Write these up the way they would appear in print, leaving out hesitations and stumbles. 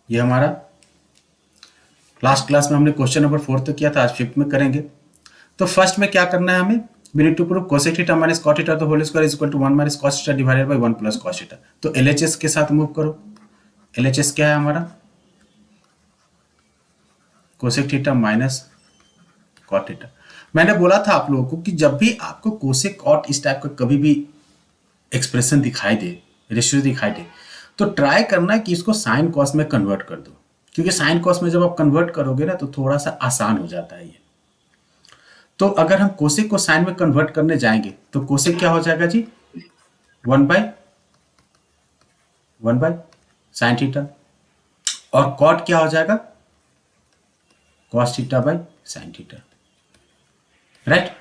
ये हमारा last class में हमने क्वेश्चन नंबर 4 तो किया था, आज 5th में करेंगे। तो फर्स्ट में क्या करना है हमें, we need to prove cosec theta minus cot theta the whole square is equal to 1 minus cos theta divided by 1 plus cos theta. तो LHS के साथ मूव करो। LHS क्या है हमारा, cosec theta minus cot theta. मैंने बोला था आप लोगों को कि जब भी आपको cosec cot इस टाइप का कभी भी एक्सप्रेशन दिखाई दे, रेशियो दिखाई दे, तो ट्राई करना है कि इसको साइन कॉस में कन्वर्ट कर दो, क्योंकि साइन कॉस में जब आप कन्वर्ट करोगे ना तो थोड़ा सा आसान हो जाता है ये। तो अगर हम कोसेक को साइन में कन्वर्ट करने जाएंगे तो कोसेक क्या हो जाएगा जी, 1 बाय साइन थीटा, और कॉट क्या हो जाएगा, cos theta by sine theta, right.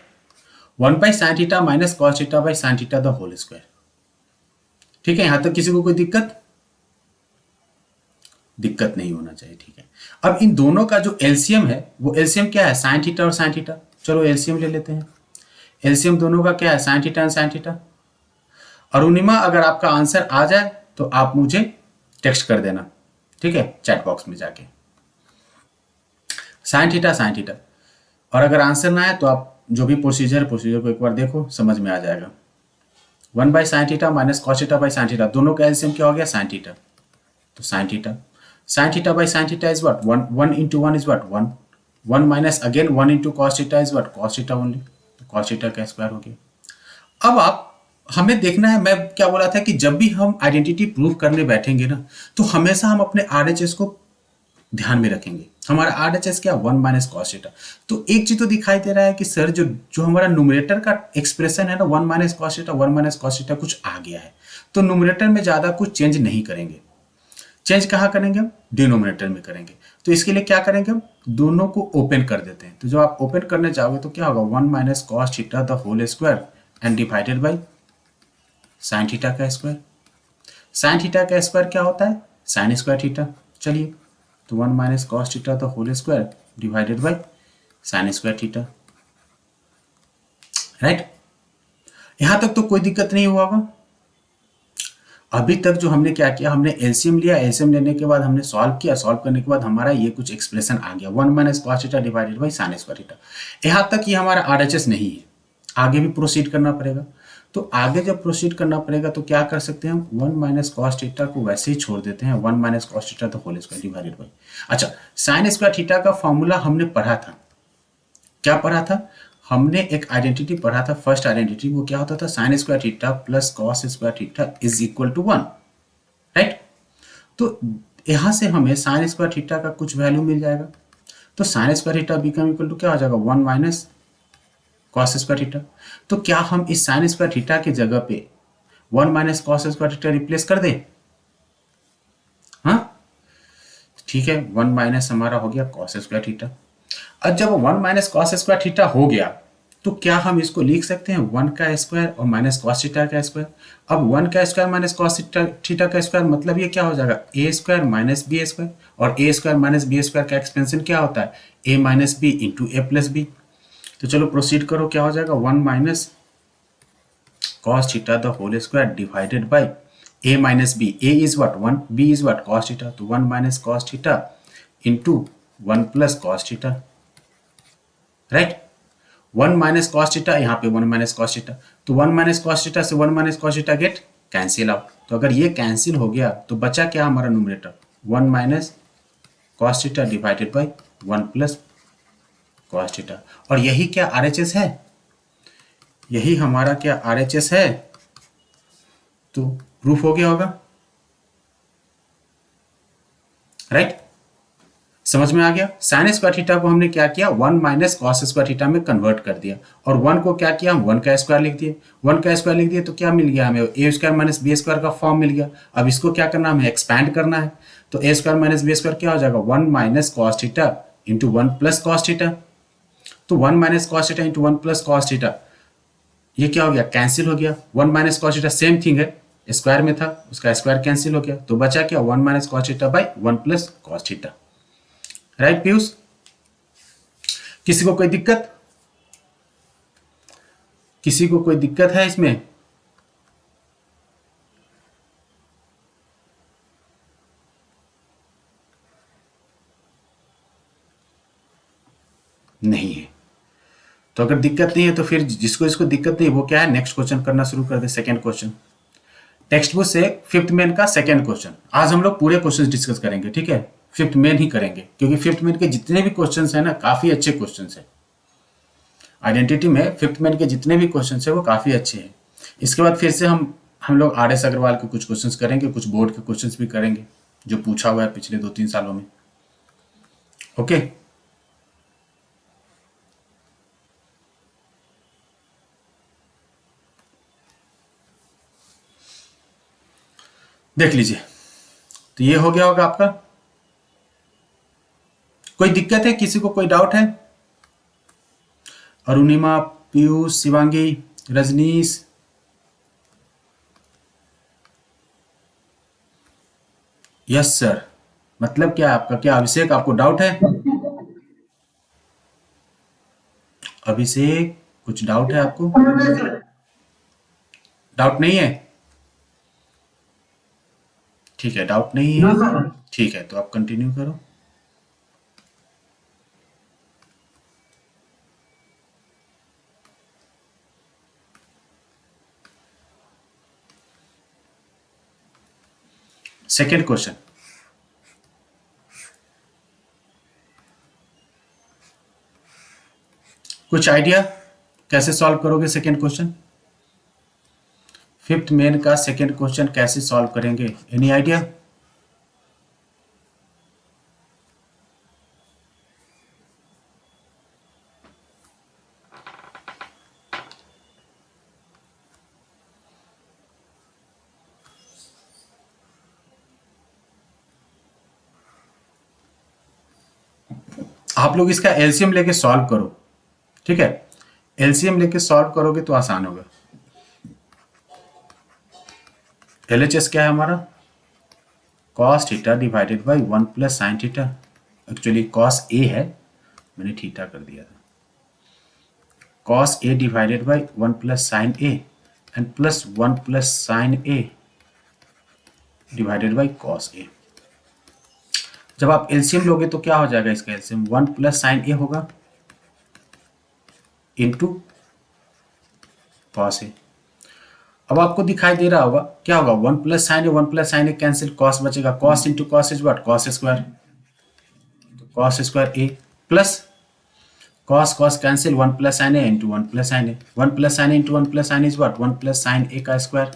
1 by sine theta minus cos theta by sine theta the whole square. ठीक है, यहां तक किसी को कोई दिक्कत नहीं होना चाहिए, ठीक है। अब इन दोनों का जो एलसीएम है वो एलसीएम क्या है, साइन थीटा और साइन थीटा। चलो एलसीएम ले लेते हैं। एलसीएम दोनों का क्या है, sine theta and sine theta. Arunima अगर आपका आंसर आ जाए तो आप मुझे टेक्स्ट कर देना, ठीक है, चैट बॉक्स में जाके साइन थीटा। और अगर आंसर ना आए तो आप जो भी प्रोसीजर को एक बार देखो, समझ में आ जाएगा। 1 by sine theta minus cos theta by sine theta, दोनों का एलसीएम क्या हो गया, साइन थीटा। तो sine theta by sine theta is what, 1 into 1 is what, 1 1 minus again 1 into cos theta is what, cos theta only. cos theta का square हो गया। अब आप हमें देखना है, मैं क्या बोला था कि जब भी हम आइडेंटिटी प्रूव करने बैठेंगे ना तो हमेशा हम अपने आरएचएस को ध्यान में रखेंगे। हमारा आरएचएस क्या, 1 माइनस कॉस थीटा। तो एक चीज तो दिखाई दे रहा है कि सर जो जो हमारा न्यूमरेटर का एक्सप्रेशन है ना, 1 minus cos theta 1 minus cos theta कुछ आ गया है। तो न्यूमरेटर में ज्यादा कुछ चेंज नहीं करेंगे। चेंज कहाँ करेंगे हम, डिनोमिनेटर में करेंगे। तो इसके लिए क्या करेंगे, हम दोनों को ओपन कर देते हैं। तो जब आप ओपन करने जाओगे तो क्या होगा, 1 minus cos theta the whole square and divided by sine theta का स्क्वायर। साइन थीटा का स्क्वायर क्या होता है, साइन स्क्वायर थीटा। चलिए, तो 1 minus cos theta the whole square divided by sine square theta, right. यहां तक तो कोई दिक्कत नहीं हुआ होगा। अभी तक जो हमने क्या किया, हमने एलसीएम लिया, एलसीएम लेने के बाद हमने सॉल्व किया, सॉल्व करने के बाद हमारा ये कुछ एक्सप्रेशन आ गया, 1 minus cos theta divided by sine square theta. यहाँ तक ये हमारा आरएचएस नहीं है, आगे भी प्रोसीड करना पड़ेगा। तो आगे जब प्रोसीड करना पड़ेगा तो क्या कर सकते हैं हम, 1 माइनस कॉस थीटा को वैसे ही छोड़ देते हैं, 1 माइनस कॉस थीटा तो होल स्क्वायर डिवाइडेड बाई। अच्छा, साइन स्क्वायर थीटा का फॉर्मूला हमने पढ़ा था, क्या पढ़ा था, हमने एक आइडेंटिटी पढ़ा था, फर्स्ट आइडेंटिटी, वो क्या होता था, sine square theta plus cos square theta is equal to 1, right. तो यहां से हमें साइन स्क्वायर थीटा का कुछ वैल्यू मिल जाएगा। तो sine square theta become equal to क्या हो जाएगा, 1 माइनस कॉस स्क्वायर थीटा। तो क्या हम इस साइन स्क्वायर थीटा की जगह पे 1 minus cos square theta replace कर दें, हाँ ठीक है, 1 माइनस हमारा हो गया कॉस स्क्वायर थीटा। अब जब 1 माइनस कॉस स्क्वायर थीटा हो गया तो क्या हम इसको लिख सकते हैं 1 का स्क्वायर और माइनस कॉस थीटा का स्क्वायर। अब 1 का स्क्वायर माइनस कॉस थीटा का स्क्वायर मतलब ये क्या हो जाएगा, ए स्क्वायर माइनस बी स्क्वायर। और a square minus B square का एक्सपेंशन क्या होता है, a minus B into A plus b. तो चलो प्रोसीड करो, क्या हो जाएगा, 1 minus cos theta the whole square divided by a minus b, a is what 1, B is what cos theta, तो 1 minus cos theta into 1 plus cos theta, right. 1 minus cos theta, यहाँ पे 1 minus cos theta, तो 1 minus cos theta से 1 minus cos theta get cancel out. तो अगर ये cancel हो गया तो बचा क्या हमारा numerator, 1 minus cos theta divided by 1 plus cos theta. और यही क्या आरएचएस है, यही हमारा क्या आरएचएस है। तो प्रूफ हो गया होगा, राइट। समझ में आ गया। साइन स्क्वायर थीटा को हमने क्या किया, 1 माइनस कॉस स्क्वायर थीटा में कन्वर्ट कर दिया, और 1 को क्या किया, हम 1 का स्क्वायर लिख दिए। 1 का स्क्वायर लिख दिए तो क्या मिल गया हमें, ए स्क्वायर माइनस बी स्क्वायर का फॉर्म मिल गया। अब इसको क्या करना, हमें एक्सपैंड करना है। तो ए स्क्वायर माइनस बी स्क्वायर क्या हो जाएगा, 1 minus cos theta into 1 plus cos theta. तो 1 minus cos theta into 1 plus cos theta, ये क्या हो गया, कैंसिल हो गया। 1 minus cos theta same thing है, स्क्वायर में था, उसका स्क्वायर कैंसिल हो गया, तो बचा क्या, 1 minus cos theta by 1 plus cos theta, right Piyush. किसी को कोई दिक्कत, किसी को कोई दिक्कत है इसमें, नहीं है। तो अगर दिक्कत नहीं है तो फिर जिसको इसको दिक्कत नहीं है वो क्या है, नेक्स्ट क्वेश्चन करना शुरू कर दे। सेकंड क्वेश्चन टेक्स्ट बुक से फिफ्थ मेन का सेकंड क्वेश्चन। आज हम लोग पूरे क्वेश्चन डिस्कस करेंगे, ठीक है, फिफ्थ मेन ही करेंगे क्योंकि फिफ्थ मेन के जितने भी क्वेश्चन है ना काफी अच्छे क्वेश्चन है। आइडेंटिटी में फिफ्थ मेन के जितने भी क्वेश्चन है वो काफी अच्छे हैं। इसके बाद फिर से हम लोग RS अग्रवाल के कुछ क्वेश्चंस करेंगे, कुछ बोर्ड के क्वेश्चंस भी करेंगे जो पूछा हुआ है पिछले 2-3 सालों में। ओके, देख लीजिए। तो ये हो गया होगा आपका। कोई दिक्कत है, किसी को कोई डाउट है? Arunima, Piyush, Shivangi, Rajneesh, yes sir. मतलब क्या आपका, क्या अभिषेक आपको डाउट है? अभिषेक कुछ डाउट है आपको? डाउट नहीं है? ठीक है, डाउट नहीं है, ठीक है, तो आप कंटिन्यू करो। सेकेंड क्वेश्चन, कुछ आइडिया कैसे सॉल्व करोगे सेकेंड क्वेश्चन? फिफ्थ मेन का सेकेंड क्वेश्चन कैसे सॉल्व करेंगे, एनी आइडिया? आप लोग इसका एलसीएम लेके सॉल्व करो, ठीक है, एलसीएम लेके सॉल्व करोगे तो आसान होगा। एलएचएस क्या है हमारा? Cos theta divided by 1 plus sine theta. Actually cos A है, मैंने थीटा कर दिया था। Cos A divided by 1 plus sine A and plus 1 plus sine A divided by cos A. जब आप एलसीएम लोगे तो क्या हो जाएगा इसका एलसीएम? 1 प्लस साइन ए होगा इंटू कॉस ए। अब आपको दिखाई दे रहा होगा क्या होगा? 1 plus sine A, 1 plus sine A cancel, cos बचेगा, cos into cos is what? Cos square. तो cos square A plus cos cos cancel, 1 plus sine A into 1 plus sine A, 1 plus sine A into 1 plus sine is what? 1 plus sine A का square,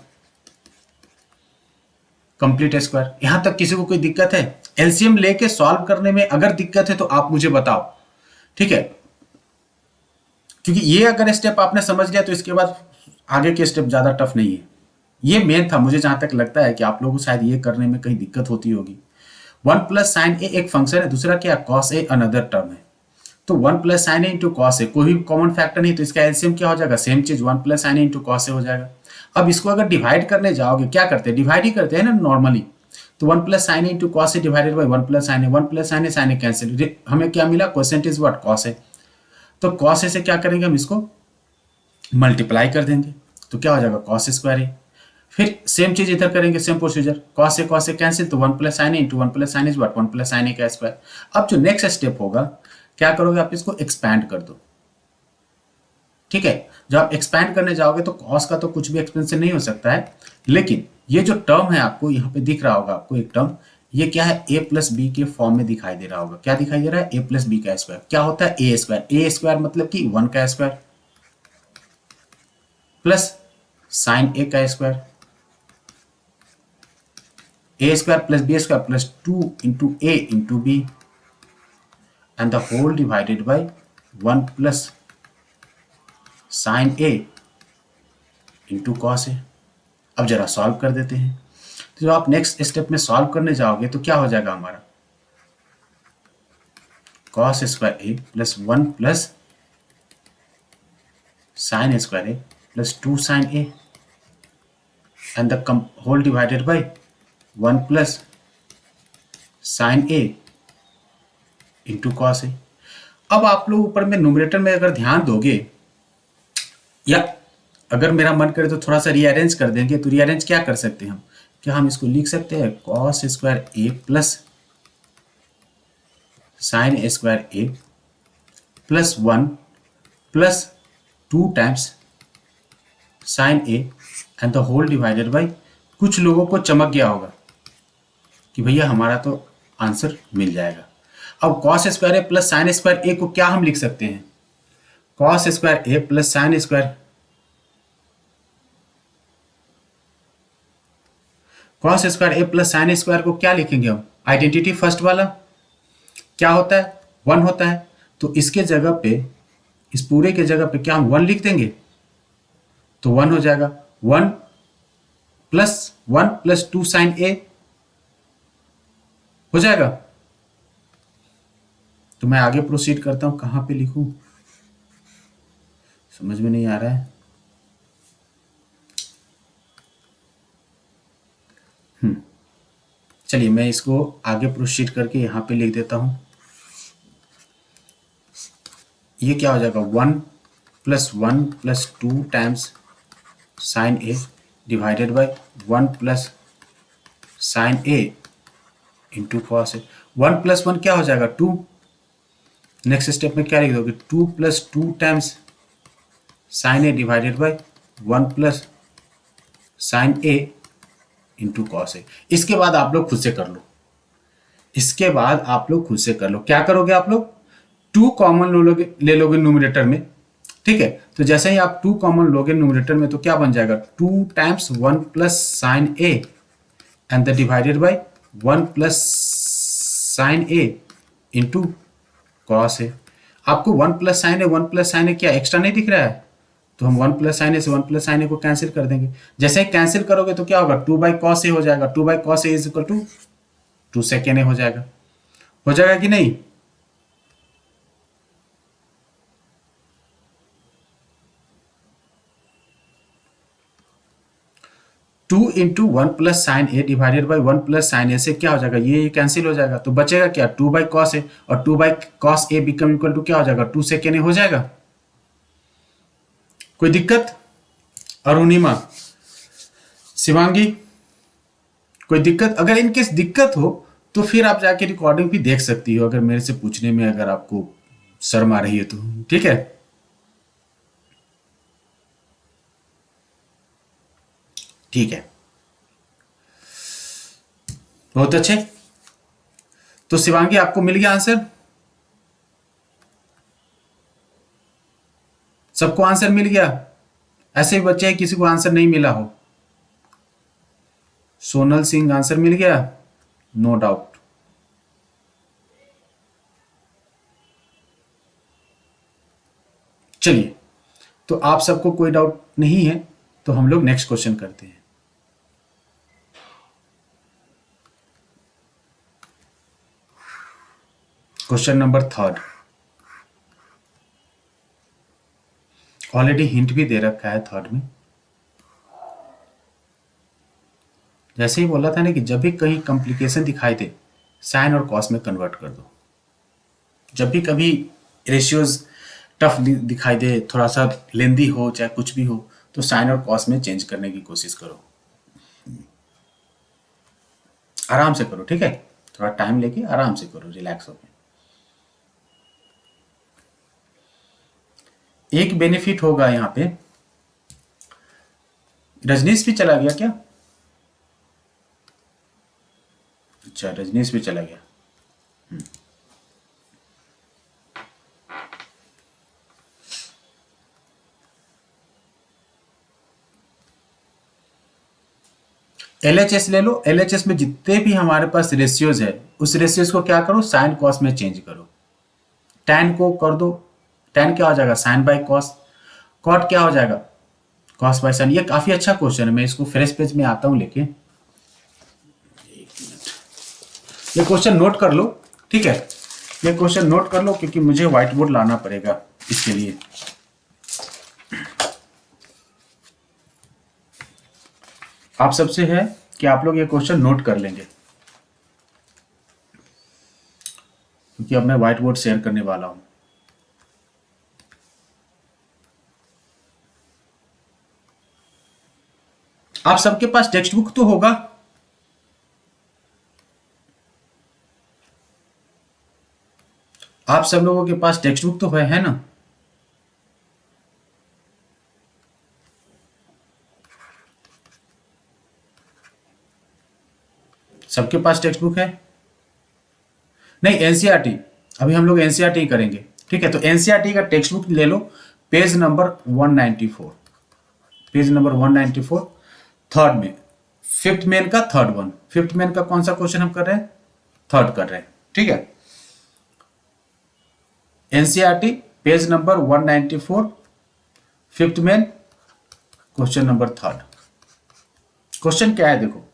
complete square. यहां तक किसी को कोई दिक्कत है? LCM लेके सॉल्व करने में अगर दिक्कत है तो आप मुझे बताओ, ठीक है, क्योंकि ये अगर स्टेप आपने समझ लिया तो इसके बाद आगे के स्टेप ज्यादा टफ नहीं है। ये मेन था, मुझे जहां तक लगता है कि आप लोगों को शायद ये करने में कहीं दिक्कत होती होगी। 1 प्लस साइन ए एक फंक्शन है, दूसरा क्या? कॉस ए अनदर टर्म है। तो 1 plus sine A into cos ए, कोई भी कॉमन फैक्टर नहीं, तो इसका एलसीएम क्या हो जाएगा? सेम चीज, 1 plus sine A into cos A हो जाएगा। अब इसको अगर डिवाइड करने जाओगे, क्या करते हैं? डिवाइड ही करते हैं ना नॉर्मली। तो 1 plus sine A into cos A divided by 1 plus sine A, 1 plus sine A cancel, हमें क्या मिला? Quotient is what? Cos A. तो कॉस ए से क्या करेंगे हम? इसको मल्टीप्लाई कर देंगे, तो क्या हो जाएगा? Cos square A. फिर सेम चीज इधर करेंगे, same procedure, cos A cancel, तो 1 plus sine A into 1 plus sine is what? 1 plus sine A का स्क्वायर। अब जो नेक्स्ट स्टेप होगा, क्या करोगे आप? इसको एक्सपैंड कर दो, ठीक है। जब आप एक्सपैंड करने जाओगे तो कॉस का तो कुछ भी एक्सपेंशन नहीं हो सकता है, लेकिन ये जो टर्म है आपको यहाँ पे दिख रहा होगा, आपको एक टर्म, ये क्या है? ए प्लस बी के फॉर्म में दिखाई दे रहा होगा। क्या दिखाई दे रहा है? ए प्लस बी का स्क्वायर। क्या होता है? ए स्क्वायर। ए स्क्वायर मतलब कि 1 का स्क्वायर प्लस साइन ए का square, A square plus B square plus 2 into A into B and the whole divided by 1 plus sine A into cos A. अब जरा सॉल्व कर देते हैं। तो जब आप नेक्स्ट स्टेप में सॉल्व करने जाओगे तो क्या हो जाएगा हमारा? Cos square A plus 1 plus sine square A plus 2 sine A and the whole divided by 1 plus sine A into cos A. अब आप लोग ऊपर में न्यूमरेटर में अगर ध्यान दोगे, या अगर मेरा मन करे तो थोड़ा सा रीअरेंज कर देंगे, तो रीअरेंज क्या कर सकते हैं हम? क्या हम इसको लिख सकते हैं? Cos square A plus sine square A plus 1 plus 2 times sine A and the whole divided by, कुछ लोगों को चमक गया होगा कि भैया हमारा तो आंसर मिल जाएगा। अब cos square A plus sine square A को क्या हम लिख सकते हैं? कॉस स्क्वायर ए plus sine square, cos square ए प्लस साइन स्क्वायर को क्या लिखेंगे हम? आइडेंटिटी फर्स्ट वाला क्या होता है? 1 होता है। तो इसके जगह पे, इस पूरे के जगह पे क्या हम 1 लिख देंगे? तो 1 हो जाएगा। 1 प्लस 2 साइन ए हो जाएगा। तो मैं आगे प्रोसीड करता हूं, कहां पे लिखूं समझ में नहीं आ रहा है। चलिए मैं इसको आगे प्रोसीड करके यहां पे लिख देता हूं। ये क्या हो जाएगा? 1 plus 2 times sine A divided by 1 plus sine A into cos A. 1 plus 1 क्या हो जाएगा? 2। नेक्स्ट स्टेप में क्या लिख दोगे? 2 plus 2 times sine A divided by 1 plus sine A into cos A. इसके बाद आप लोग खुद से कर लो, इसके बाद आप लोग खुद से कर लो। क्या करोगे आप लोग? 2 कॉमन ले लोगे न्यूमरेटर में, ठीक है। तो जैसे ही आप 2 कॉमन लोगे न्यूमरेटर में तो क्या बन जाएगा? 2 times 1 plus sine A and the divided by 1 plus sine A into cos A. आपको 1 plus sine A 1 plus sine A क्या एक्स्ट्रा नहीं दिख रहा है? तो हम 1 प्लस साइन ए से 1 प्लस साइन ए को कैंसिल कर देंगे। जैसे ही कैंसिल करोगे तो क्या होगा? 2 बाई कॉस ए हो जाएगा। 2 by cos A is equal to 2 second A हो जाएगा। हो जाएगा कि नहीं? Two into 1 plus sine A divided by 1 plus sine A से क्या हो जाएगा? ये कैंसिल हो जाएगा। तो बचेगा क्या? 2 बाई कॉस ए, और 2 by cos a become equal to क्या हो जाएगा? 2 सेकेंड ए हो जाएगा। कोई दिक्कत? अरुणिमा, शिवांगी, कोई दिक्कत? अगर इनकेस दिक्कत हो तो फिर आप जाके रिकॉर्डिंग भी देख सकती हो, अगर मेरे से पूछने में अगर आपको शर्म आ रही है तो, ठीक है। ठीक है, बहुत अच्छे। तो शिवांगी आपको मिल गया आंसर? सबको आंसर मिल गया? ऐसे ही बच्चे हैं किसी को आंसर नहीं मिला हो? सोनल सिंह आंसर मिल गया? No doubt. चलिए, तो आप सबको कोई डाउट नहीं है तो हम लोग नेक्स्ट क्वेश्चन करते हैं। क्वेश्चन नंबर 3 ऑलरेडी हिंट भी दे रखा है 3 में। जैसे ही बोला था ना कि जब भी कहीं कॉम्प्लिकेशन दिखाई दे साइन और कॉस में कन्वर्ट कर दो। जब भी कभी रेशियोज टफ दिखाई दे, थोड़ा सा लेंदी हो, चाहे कुछ भी हो, तो साइन और कॉस में चेंज करने की कोशिश करो। आराम से करो, ठीक है। थोड़ा टाइम लेके आराम से करो, रिलैक्स होकर। एक बेनिफिट होगा यहाँ पे। रजनीश भी चला गया क्या? अच्छा, रजनीश भी चला गया। LHS ले लो। LHS में जितने भी हमारे पास रेशियोज है, उस रेशियोज को क्या करो? साइन कॉस में चेंज करो। टैन को कर दो, टैन क्या हो जाएगा? Sign by cos. कॉट क्या हो जाएगा? Cos by sign. ये काफी अच्छा क्वेश्चन है, मैं इसको फ्रेश पेज में आता हूं लेके। एक मिनट, ये क्वेश्चन नोट कर लो, ठीक है। ये क्वेश्चन नोट कर लो क्योंकि मुझे व्हाइट बोर्ड लाना पड़ेगा इसके लिए। आप सबसे है कि आप लोग ये क्वेश्चन नोट कर लेंगे, क्योंकि अब मैं व्हाइट बोर्ड शेयर करने वाला हूं। आप सबके पास टेक्स्ट बुक तो होगा? आप सब लोगों के पास टेक्स्ट बुक तो है ना? सबके पास टेक्स्ट बुक है? नहीं, एनसीईआरटी, अभी हम लोग एनसीईआरटी करेंगे, ठीक है? तो एनसीईआरटी का टेक्स्ट बुक ले लो, page number 194, page number 194, third में, फिफ्थ मेन का थर्ड वन, फिफ्थ मेन का कौन सा क्वेश्चन हम कर रहे हैं? थर्ड कर रहे हैं, ठीक है? NCERT page number 194, fifth main, question number third. Question क्या है देखो,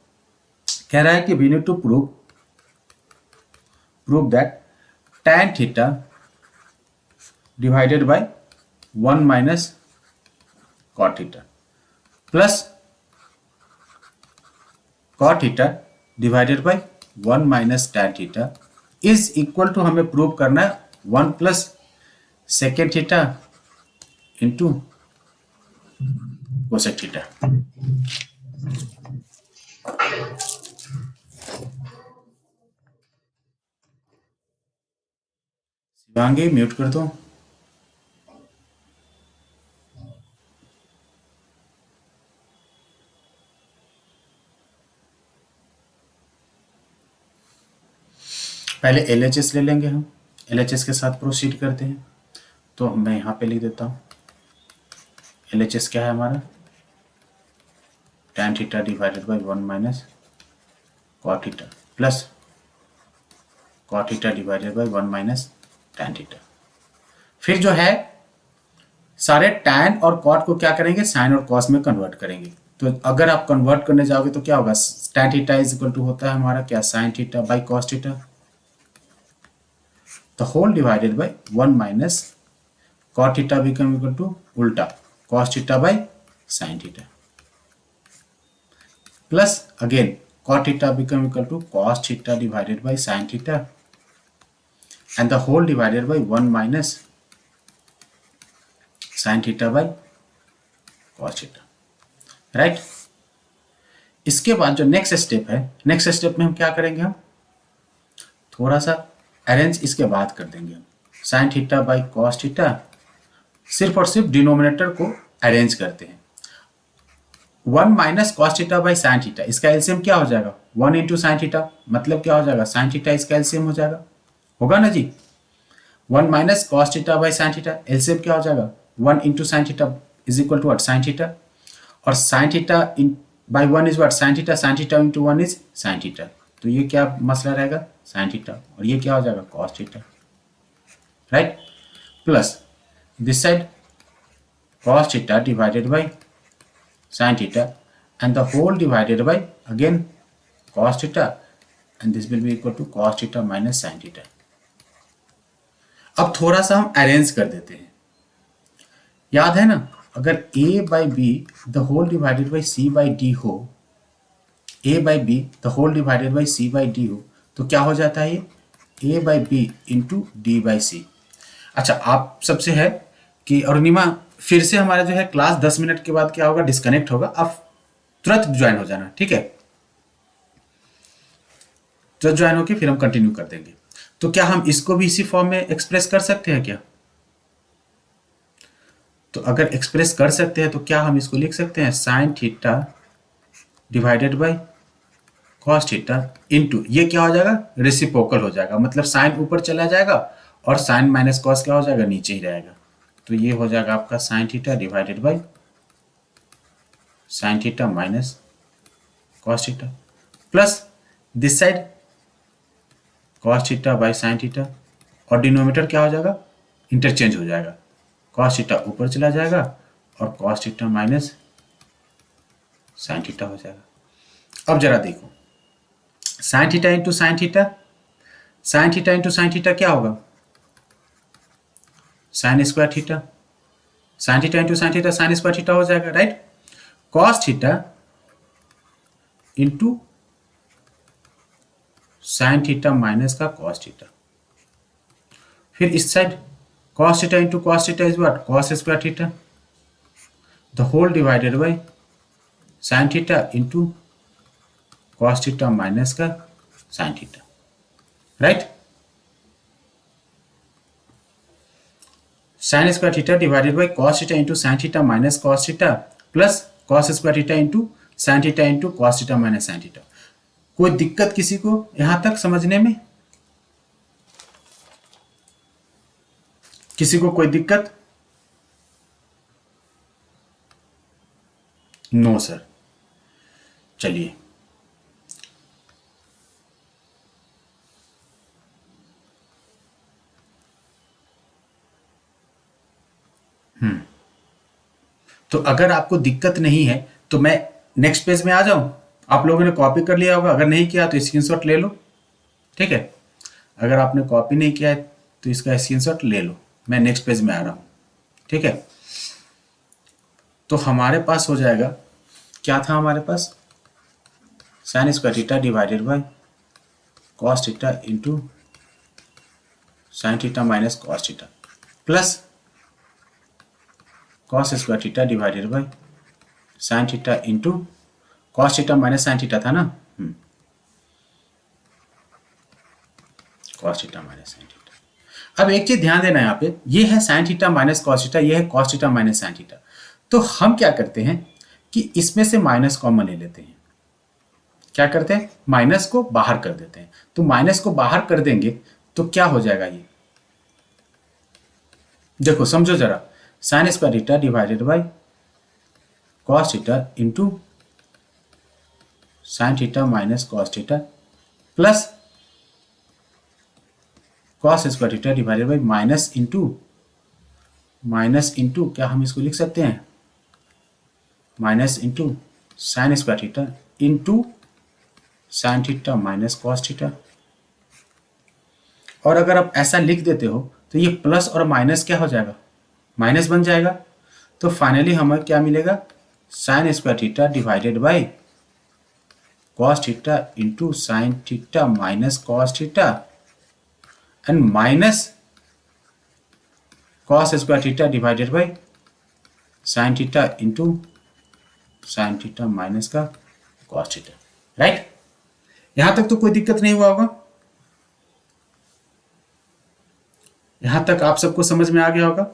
कह रहा है कि we need to prove that tan theta divided by 1 minus cot theta plus cot theta divided by 1 minus tan theta is equal to, हमें prove करना है 1 plus second theta into cosec theta. Shivangi mute कर दो। पहले LHS ले लेंगे हम, LHS के साथ प्रोसीड करते हैं। तो मैं यहाँ पे लिख देता हूँ, LHS क्या है हमारा? tan theta divided by 1 minus cot theta plus cot theta divided by 1 minus tan theta. फिर जो है सारे tan और cot को क्या करेंगे? sin और cos में कन्वर्ट करेंगे। तो अगर आप कन्वर्ट करने जाओगे तो क्या होगा? tan theta is equal to होता है हमारा क्या? sin theta by cos theta, the whole divided by 1 minus cot theta become equal to उल्टा cos theta by sin theta plus again cot theta become equal to cos theta divided by sin theta and the whole divided by 1 minus sin theta by cos theta, right? इसके बाद जो next step है, next step में हम क्या करेंगे? हम थोड़ा सा अरेंज इसके बाद कर देंगे हम, sin theta by cos theta, सिर्फ और सिर्फ डिनोमिनेटर को अरेंज करते हैं। 1 minus cos theta by sin theta, इसका एलसीएम क्या हो जाएगा? 1 इंटू साइन थीटा, मतलब क्या हो जाएगा? sin थीटा इसका एलसीएम हो जाएगा, होगा ना जी? 1 minus cos theta by sin theta, LCM क्या हो जाएगा? 1 into sine theta is equal to what? sin theta, और sin theta by 1 is what? sin theta into 1 is sin theta, तो ये क्या मसला रहेगा? sin थीटा, और ये क्या हो जाएगा? cos theta, right? Plus this side cos theta divided by sin theta and the whole divided by again cos theta and this will be equal to cos theta minus sin theta। अब थोड़ा सा हम arrange कर देते हैं, याद है ना? अगर a by B the whole divided by c by D हो, a by B the whole divided by c by D हो, तो क्या हो जाता है? ये a by B into D by C. अच्छा, आप सबसे है कि अरुणिमा फिर से हमारा जो है क्लास 10 मिनट के बाद क्या होगा? डिस्कनेक्ट होगा, आप तुरंत ज्वाइन हो जाना, ठीक है? तुरंत ज्वाइन होके फिर हम कंटिन्यू कर देंगे। तो क्या हम इसको भी इसी फॉर्म में एक्सप्रेस कर सकते हैं क्या? तो अगर एक्सप्रेस कर सकते हैं तो क्या हम इसको लिख सकते हैं? Sine theta divided by cos theta into, ये क्या हो जाएगा? रेसिप्रोकल हो जाएगा, मतलब साइन ऊपर चला जाएगा और साइन माइनस कॉस क्या हो जाएगा? नीचे ही रहेगा। तो ये हो जाएगा आपका sine theta divided by sine theta minus cos theta plus this side cos theta by sine theta, और डिनोमिनेटर क्या हो जाएगा? इंटरचेंज हो जाएगा, कॉस थीटा ऊपर चला जाएगा और cos theta minus sine theta हो जाएगा। अब जरा देखो, sine theta into sine theta, sine theta into sine theta क्या होगा? Sine square theta, sine theta into sine theta sine square theta हो जाएगा, right? Cos theta into sine theta minus का कॉस थीटा, फिर इस side cos theta into cos theta is what? Cos square theta, the whole divided by sine theta into cos theta minus का sign theta, right? Sign square theta divided by cos theta into sine theta minus cos theta plus cos square theta into sine theta into cos theta minus sine theta. कोई दिक्कत किसी को यहां तक समझने में? किसी को कोई दिक्कत? No sir. चलिए तो अगर आपको दिक्कत नहीं है तो मैं नेक्स्ट पेज में आ जाऊं। आप लोगों ने कॉपी कर लिया होगा, अगर नहीं किया तो स्क्रीनशॉट ले लो, ठीक है। अगर आपने कॉपी नहीं किया है तो इसका स्क्रीनशॉट ले लो। मैं नेक्स्ट पेज में आ रहा हूं, ठीक है। तो हमारे पास हो जाएगा, क्या था हमारे पास, sine square theta divided by cos theta into sine theta minus cos theta plus cos square theta divided by sine theta into cos theta minus sine theta था ना, cos theta minus sine theta. अब एक चीज ध्यान देना यहाँ पे, ये है sine theta minus cos theta, ये है cos theta minus sine theta. तो हम क्या करते हैं कि इसमें से माइनस कॉमन ले लेते हैं। क्या करते हैं, माइनस को बाहर कर देते हैं। तो माइनस को बाहर कर देंगे तो क्या हो जाएगा, ये देखो समझो जरा, sign square theta divided by cos theta into sine theta minus cos theta plus cos square theta divided bye minus into क्या हम इसको लिख सकते हैं, minus into sine square theta into sine theta minus cos theta. और अगर आप ऐसा लिख देते हो तो ये प्लस और माइनस क्या हो जाएगा, माइनस बन जाएगा। तो फाइनली हमें क्या मिलेगा, sign square theta divided by cos theta into sine theta minus cos theta and minus cos square theta divided by sine theta into sine theta minus का कॉस थीटा। राइट, यहां तक तो कोई दिक्कत नहीं हुआ होगा, यहां तक आप सबको समझ में आ गया होगा।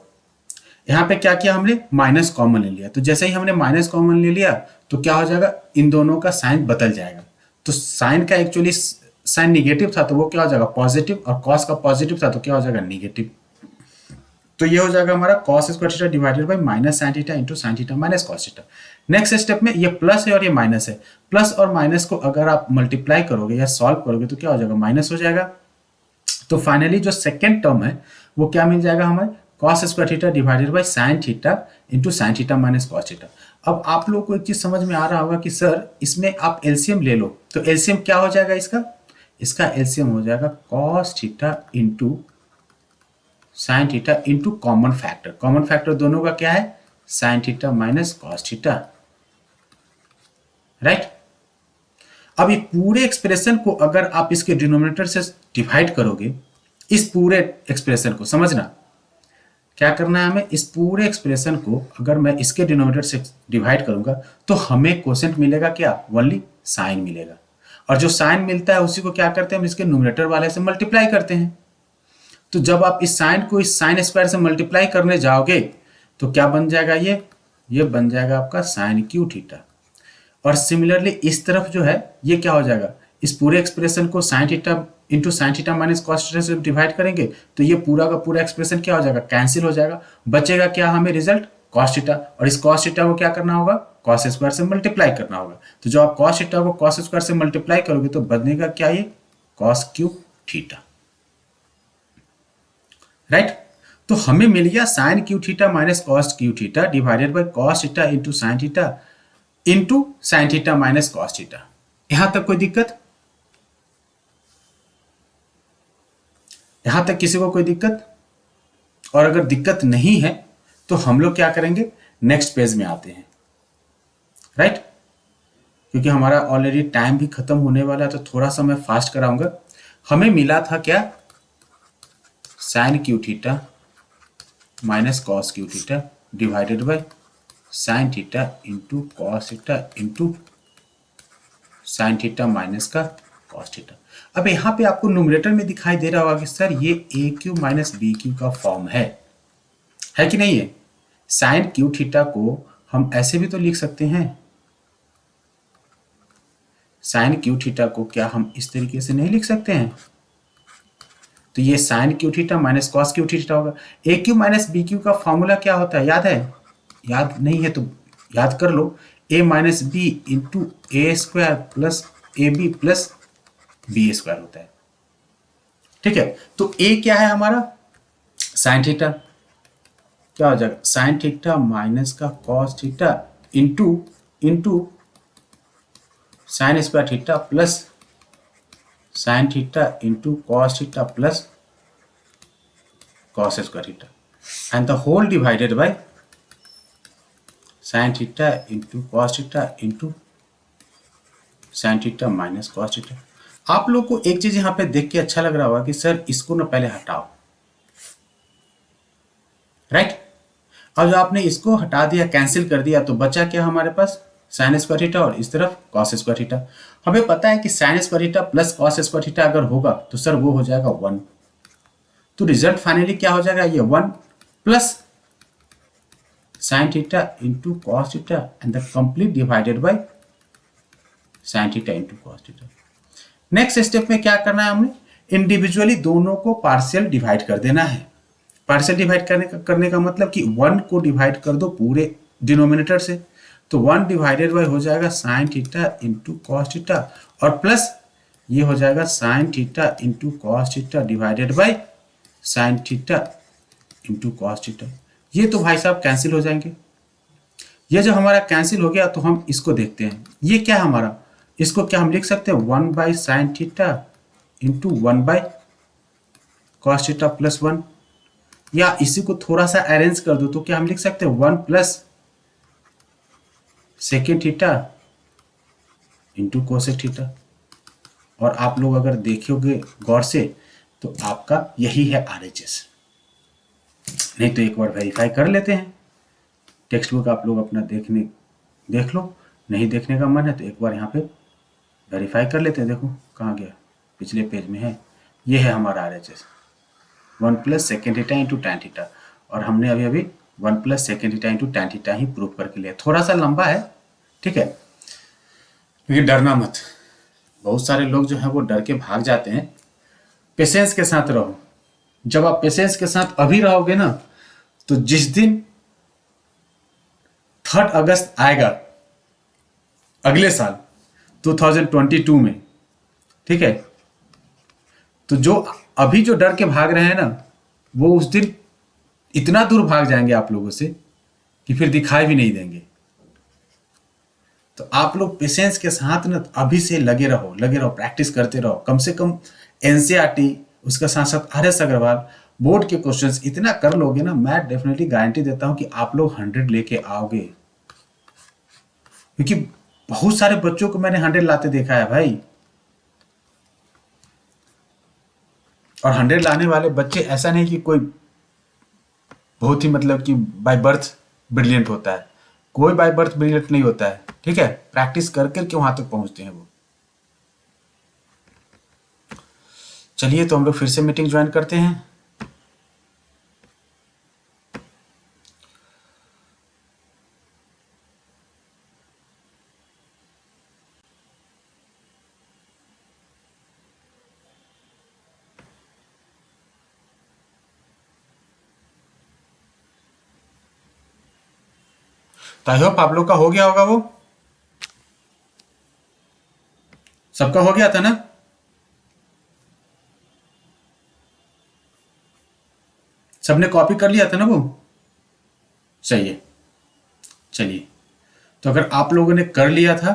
यहां पे क्या किया हमने, माइनस कॉमन ले लिया। तो जैसे ही हमने माइनस कॉमन ले लिया तो क्या हो जाएगा, इन दोनों का साइन बदल जाएगा। तो साइन का एक्चुअली साइन निगेटिव था तो वो क्या हो जाएगा, पॉजिटिव, और कॉस का पॉजिटिव था तो क्या हो जाएगा, निगेटिव। तो ये हो जाएगा हमारा cos square theta divided bye minus sine theta into sine theta minus cos theta. Next step में ये प्लस है और ये माइनस है, प्लस और माइनस को अगर आप मल्टीप्लाई करोगे या सॉल्व करोगे तो क्या हो जाएगा, माइनस हो जाएगा। तो फाइनली जो सेकेंड टर्म है वो क्या मिल जाएगा हमें, cos square theta divided by sine theta into sine theta minus cos theta. अब आप लोगों को एक चीज समझ में आ रहा होगा कि सर इसमें आप एलसीएम ले लो। तो एलसीएम क्या हो जाएगा इसका एलसीएम हो जाएगा cos theta into sine theta into common factor. Common factor दोनों का क्या है, sine theta minus cos theta. Right, अब ये पूरे एक्सप्रेशन को अगर आप इसके डिनोमिनेटर से डिवाइड करोगे, इस पूरे एक्सप्रेशन को समझना क्या करना है हमें, इस पूरे एक्सप्रेशन को अगर मैं इसके डिनोमिनेटर से डिवाइड करूंगा तो हमें क्वोशेंट मिलेगा क्या, ओनली साइन मिलेगा। और जो साइन मिलता है उसी को क्या करते हैं, हम इसके न्यूमरेटर वाले से मल्टीप्लाई करते हैं। तो जब आप इस साइन को इस साइन स्क्वायर से मल्टीप्लाई करने जाओगे तो क्या बन जाएगा, ये बन जाएगा आपका साइन क्यू थीटा। और सिमिलरली इस तरफ जो है ये क्या हो जाएगा, इस पूरे एक्सप्रेशन को sign theta into sine theta minus cos theta से डिवाइड करेंगे तो ये पूरा का पूरा एक्सप्रेशन क्या हो जाएगा, कैंसिल हो जाएगा। बचेगा क्या हमें रिजल्ट, कॉस थीटा, और इस कॉस थीटा को क्या करना होगा, कॉस स्क्वायर से मल्टीप्लाई करना होगा। तो जब आप कॉस थीटा को कॉस स्क्वायर से मल्टीप्लाई करोगे तो बनेगा क्या, ये कॉस क्यूब थीटा। राइट, तो हमें मिल गया sine cube theta minus cos cube theta divided by cos theta into sine theta minus cos theta. यहां तक कोई दिक्कत, यहां तक किसी को कोई दिक्कत? और अगर दिक्कत नहीं है तो हम लोग क्या करेंगे, नेक्स्ट पेज में आते हैं। राइट, क्योंकि हमारा ऑलरेडी टाइम भी खत्म होने वाला है तो थोड़ा सा मैं फास्ट कराऊंगा। हमें मिला था क्या, sine cube theta minus cos cube theta divided by sine theta into cos theta into sine theta minus का कॉस थीटा। अब यहां पे आपको न्यूमरेटर में दिखाई दे रहा होगा कि सर ये ए क्यू माइनस बी क्यू का फॉर्म है। है कि नहीं है? साइन क्यू थीटा को हम ऐसे भी तो लिख सकते हैं, साइन क्यू थीटा को क्या हम इस तरीके से नहीं लिख सकते हैं? तो ये sine cube theta minus cos cube theta होगा। A cube minus b cube का फॉर्मूला क्या होता है, याद है? याद नहीं है तो याद कर लो, A minus B into A square plus A B plus B square होता है। ठीक है, तो ए क्या है हमारा? Sine theta. क्या हो जाएगा? साइन थीटा माइनस का cos theta into into sine square theta plus sine theta into cos theta plus cos square theta and the whole divided by sine theta into cos theta into sine theta minus cos theta. आप लोग को एक चीज यहां पे देख के अच्छा लग रहा होगा कि सर इसको ना पहले हटाओ, राइट? अब जब आपने इसको हटा दिया, कैंसिल कर दिया, तो बचा क्या हमारे पास? साइन स्क्वायर थीटा और इस तरफ कॉस स्क्वायर थीटा। हमें पता है कि sign square theta plus cos square theta अगर होगा तो सर वो हो जाएगा 1। तो रिजल्ट फाइनली क्या हो जाएगा? ये 1 plus sine theta into cos theta and the complete divided by sine theta into cos theta. Next step में क्या करना है? हमें इंडिविजुअली दोनों को पार्शियल डिवाइड कर देना है। पार्शियल डिवाइड करने का मतलब कि 1 को डिवाइड कर दो पूरे डिनोमिनेटर से, तो 1 डिवाइडेड बाय हो जाएगा sine theta into cos theta और प्लस ये हो जाएगा sine theta into cos theta divided by sine theta into cos theta. ये तो भाई साहब कैंसिल हो जाएंगे। ये जब हमारा कैंसिल हो गया तो हम इसको देखते हैं, ये क्या हमारा? इसको क्या हम लिख सकते हैं? 1 by sine theta into 1 by cos theta plus 1, या इसी को थोड़ा सा अरेंज कर दो तो क्या हम लिख सकते हैं? 1 plus second theta into cosec theta. और आप लोग अगर देखोगे गौर से तो आपका यही है RHS। नहीं तो एक बार वेरीफाई कर लेते हैं, टेक्स्ट बुक आप लोग अपना देख लो, नहीं देखने का मन है तो एक बार यहाँ पे वेरीफाई कर लेते हैं। देखो कहाँ गया, पिछले पेज में है, ये है हमारा RHS 1 plus second theta into tan theta, और हमने अभी अभी 1 plus second theta into tan theta ही प्रूफ करके लिया। थोड़ा सा लंबा है, ठीक है, लेकिन डरना मत। बहुत सारे लोग जो है वो डर के भाग जाते हैं। पेशेंस के साथ रहो। जब आप पेशेंस के साथ अभी रहोगे ना, तो जिस दिन 3 अगस्त आएगा अगले साल 2022 में, ठीक है, तो जो अभी जो डर के भाग रहे हैं ना, वो उस दिन इतना दूर भाग जाएंगे आप लोगों से कि फिर दिखाई भी नहीं देंगे। तो आप लोग पेशेंस के साथ ना अभी से लगे रहो, प्रैक्टिस करते रहो। कम से कम NCERT, उसका साथ साथ RS अग्रवाल बोर्ड के क्वेश्चंस इतना कर लोगे ना, मैं डेफिनेटली गारंटी देता हूं कि आप लोग 100 लेके आओगे। क्योंकि बहुत सारे बच्चों को मैंने 100 लाते देखा है भाई, और 100 लाने वाले बच्चे ऐसा नहीं कि कोई बहुत ही मतलब कि बाय बर्थ ब्रिलियंट होता है। कोई बाय बर्थ ब्रिलियंट नहीं होता है, ठीक है, प्रैक्टिस कर करके वहां तक पहुंचते हैं वो। चलिए तो हम लोग फिर से मीटिंग ज्वाइन करते हैं। तो आई होप आप लोग का हो गया होगा, वो सबका हो गया था ना? सबने कॉपी कर लिया था ना वो? सही है। चलिए, तो अगर आप लोगों ने कर लिया था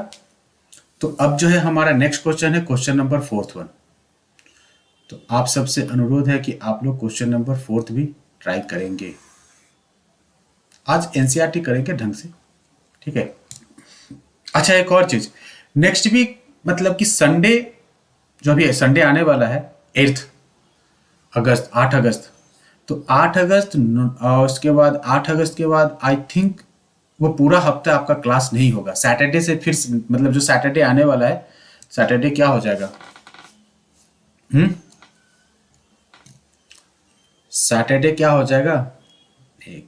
तो अब जो है हमारा नेक्स्ट क्वेश्चन है क्वेश्चन नंबर 4th 1। तो आप सबसे अनुरोध है कि आप लोग क्वेश्चन नंबर 4th भी ट्राई करेंगे। आज NCERT करेंगे ढंग से, ठीक है। अच्छा, एक और चीज, नेक्स्ट वीक मतलब कि संडे, जो अभी संडे आने वाला है 8 अगस्त, तो 8 अगस्त और उसके बाद 8 अगस्त के बाद आई थिंक वो पूरा हफ्ता आपका क्लास नहीं होगा। सैटरडे से फिर मतलब जो सैटरडे आने वाला है, सैटरडे क्या हो जाएगा? सैटरडे क्या हो जाएगा? एक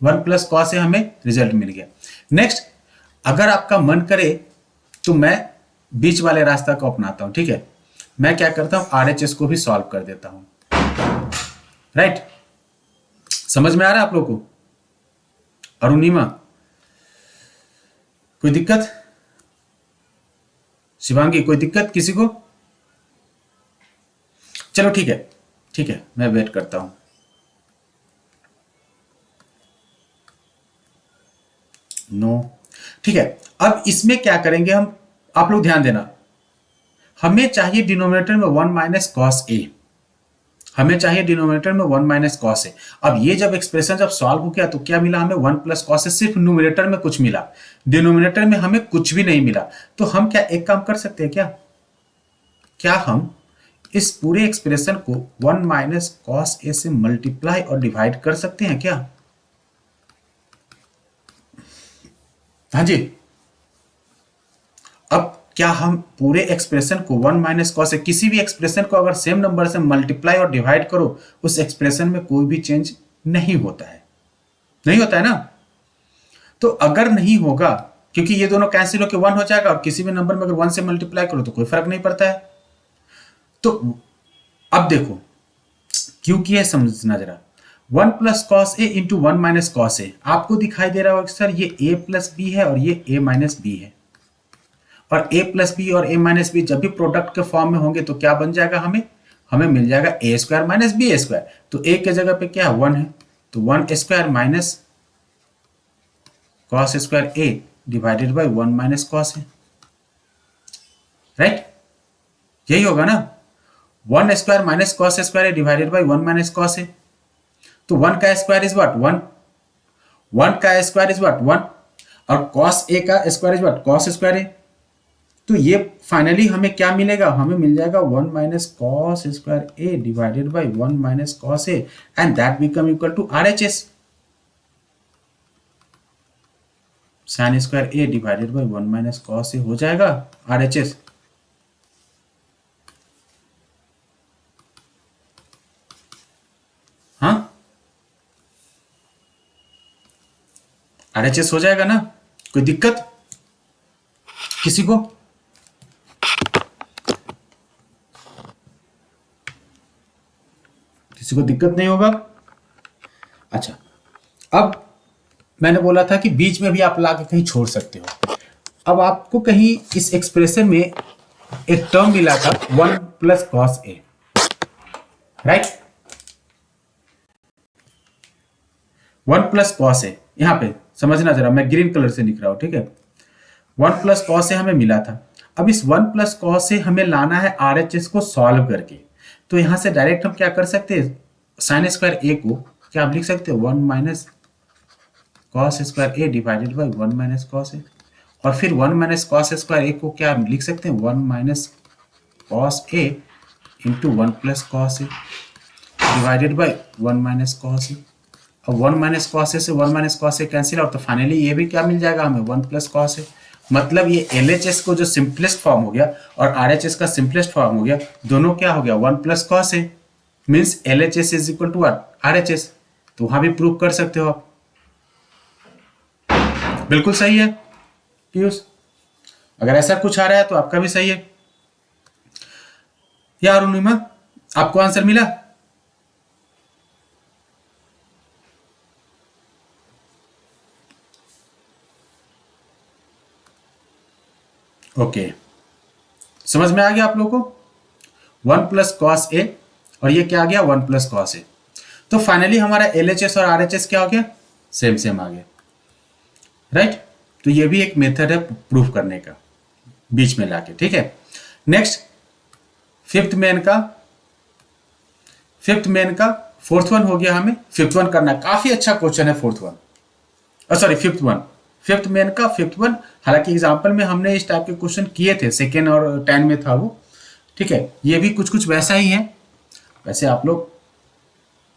1 प्लस कॉस ए हमें रिजल्ट मिल गया। नेक्स्ट, अगर आपका मन करे तो मैं बीच वाले रास्ता को अपनाता हूं, ठीक है। मैं क्या करता हूं, आरएचएस को भी सॉल्व कर देता हूं। राइट, समझ में आ रहा है आप लोगों को? अरुणिमा, कोई दिक्कत? शिवांगी, कोई दिक्कत किसी को? चलो ठीक है, ठीक है, मैं वेट करता हूं। नो, ठीक है। अब इसमें क्या करेंगे हम, आप लोग ध्यान देना, हमें चाहिए डिनोमिनेटर में 1 माइनस कॉस ए, हमें चाहिए डिनोमिनेटर में 1 माइनस कॉस ए। अब ये जब एक्सप्रेशन जब सॉल्व हो गया तो क्या मिला हमें, 1 प्लस कॉस ए। सिर्फ न्यूमिनेटर में कुछ मिला, डिनोमिनेटर में हमें कुछ भी नहीं मिला। तो हम क्या एक काम कर सकते हैं क्या, क्या हम इस पूरे एक्सप्रेशन को 1 माइनस कॉस ए से मल्टीप्लाई और डिवाइड कर सकते हैं क्या? हाँ जी। अब क्या हम पूरे एक्सप्रेशन को 1 माइनस कॉस ए, किसी भी एक्सप्रेशन को अगर सेम नंबर से मल्टीप्लाई और डिवाइड करो, उस एक्सप्रेशन में कोई भी चेंज नहीं होता है, नहीं होता है ना। तो अगर नहीं होगा, क्योंकि ये दोनों कैंसिल होकर 1 हो जाएगा, और किसी भी नंबर में अगर 1 से मल्टीप्लाई करो तो कोई फर्क नहीं पड़ता है। तो अब देखो क्यों किया है, समझना जरा। 1 plus cos A into 1 minus cos A, आपको दिखाई दे रहा होगा सर ये a प्लस बी है और ये a माइनस बी है, और a प्लस बी और a माइनस बी जब भी प्रोडक्ट के फॉर्म में होंगे तो क्या बन जाएगा, हमें हमें मिल जाएगा a square minus B square. तो a के जगह पे क्या है, 1 है, तो 1 square minus cos square a divided by 1 minus cos A. Right, यही होगा ना, 1 square minus cos square A divided by 1 minus cos A. तो 1 का स्क्वायर इज व्हाट, 1, 1 का स्क्वायर इज व्हाट 1, और कॉस ए का square is what, cos square A. तो ये फाइनली हमें क्या मिलेगा, हमें मिल जाएगा 1 minus cos square A divided by 1 minus cos A, and that become equal to RHS, sine square A divided by 1 minus cos A हो जाएगा आरएचएस। हाँ, आरएचएस हो जाएगा ना, कोई दिक्कत किसी को? किसी को दिक्कत नहीं होगा? अच्छा, अब मैंने बोला था कि बीच में भी आप लाके कहीं छोड़ सकते हो। अब आपको कहीं इस एक्सप्रेशन में एक टर्म मिला था 1 plus cos A, right, 1 plus cos ए, यहां पे समझना जरा, मैं ग्रीन कलर से लिख रहा हूं, ठीक है। 1 प्लस कॉस ए हमें मिला था। अब इस 1 प्लस कॉस ए हमें लाना है आरएचएस को सॉल्व करके। तो यहां से डायरेक्ट हम क्या कर सकते हैं, साइन स्क्वायर ए को क्या हम लिख सकते हैं 1 minus cos square A divided by 1 minus cos ए, और फिर 1 माइनस कॉस स्क्वायर ए को क्या हम लिख सकते हैं 1 minus cos A into 1 plus cos A divided by 1 minus cos A. अब 1 माइनस कॉस ए से 1 minus cos A cancel out, तो फाइनली ये भी क्या मिल जाएगा हमें 1 प्लस कॉस ए। मतलब ये एलएचएस को जो सिंपलेस्ट फॉर्म हो गया और आरएचएस का सिंपलेस्ट फॉर्म हो गया, दोनों क्या हो गया 1 plus cos a, means LHS is equal to RHS. तो वहां भी प्रूव कर सकते हो आप, बिल्कुल सही है पीयूष। अगर ऐसा कुछ आ रहा है तो आपका भी सही है। या अरुणिमा, आपको आंसर मिला? ओके, समझ में आ गया आप लोगों को? 1 प्लस कॉस ए और ये क्या आ गया 1 प्लस कॉस ए। तो फाइनली हमारा एलएचएस और आरएचएस क्या हो गया, सेम सेम आ गया, राइट। तो ये भी एक मेथड है प्रूफ करने का, बीच में लाके, ठीक है। नेक्स्ट, फिफ्थ मेन का फोर्थ वन हो गया, हमें फिफ्थ वन करना। काफी अच्छा क्वेश्चन है fourth one, sorry fifth one, fifth main का फिफ्थ वन। हालांकि एग्जाम्पल में हमने इस टाइप के क्वेश्चन किए थे, सेकेंड और 10 में था वो, ठीक है। ये भी कुछ कुछ वैसा ही है, वैसे आप लोग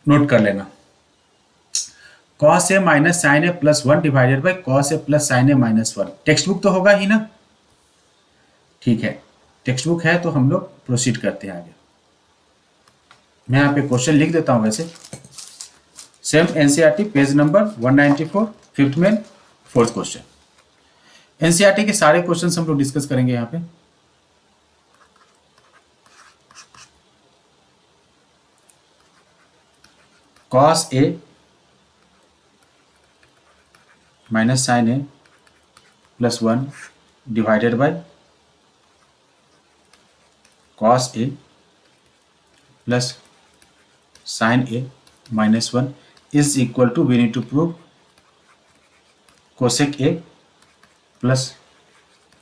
नोट कर लेना। Cos a minus sine A plus 1 divided by cos A plus sine A minus 1। Text book तो होगा ही ना, ठीक है, टेक्स्ट बुक है तो हम लोग प्रोसीड करते हैं आगे। मैं यहाँ पे क्वेश्चन लिख देता हूँ वैसे, same NCERT page number 194, fifth में फोर्थ क्वेश्चन। एनसीईआरटी के सारे क्वेश्चन हम लोग डिस्कस करेंगे यहाँ पे। Cos a minus sine A plus 1 divided by cos A plus sine A minus 1 is equal to, we need to prove cosec a plus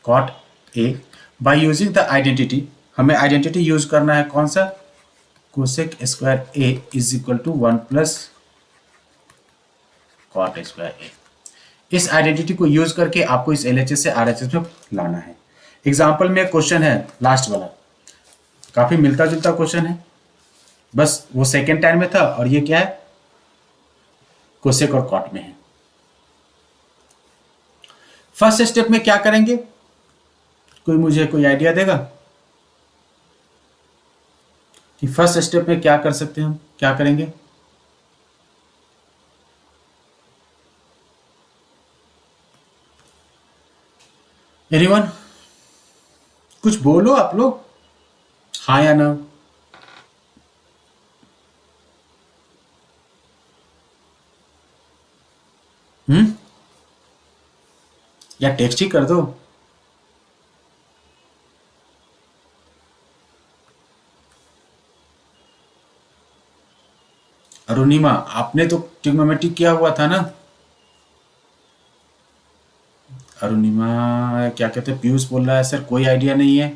cot a by using the identity. हमें identity use करना है कौन सा, cosec square a is equal to 1 plus cot square ए। इस identity को use करके आपको इस एलएचएस से आरएचएस में लाना है। एग्जाम्पल में क्वेश्चन है लास्ट वाला, काफी मिलता जुलता क्वेश्चन है, बस वो सेकेंड टाइम में था और ये क्या है, कोसेक और कॉट में है। फर्स्ट स्टेप में क्या करेंगे, कोई मुझे कोई आइडिया देगा कि फर्स्ट स्टेप में क्या कर सकते हैं हम, क्या करेंगे? एनीवन, कुछ बोलो आप लोग, हाँ या ना? या टेक्स्ट ही कर दो। अरुणिमा, आपने तो ट्रिग्नोमेट्री किया हुआ था ना? अरुणिमा क्या कहते हैं, पीयूष बोल रहा है सर कोई आइडिया नहीं है।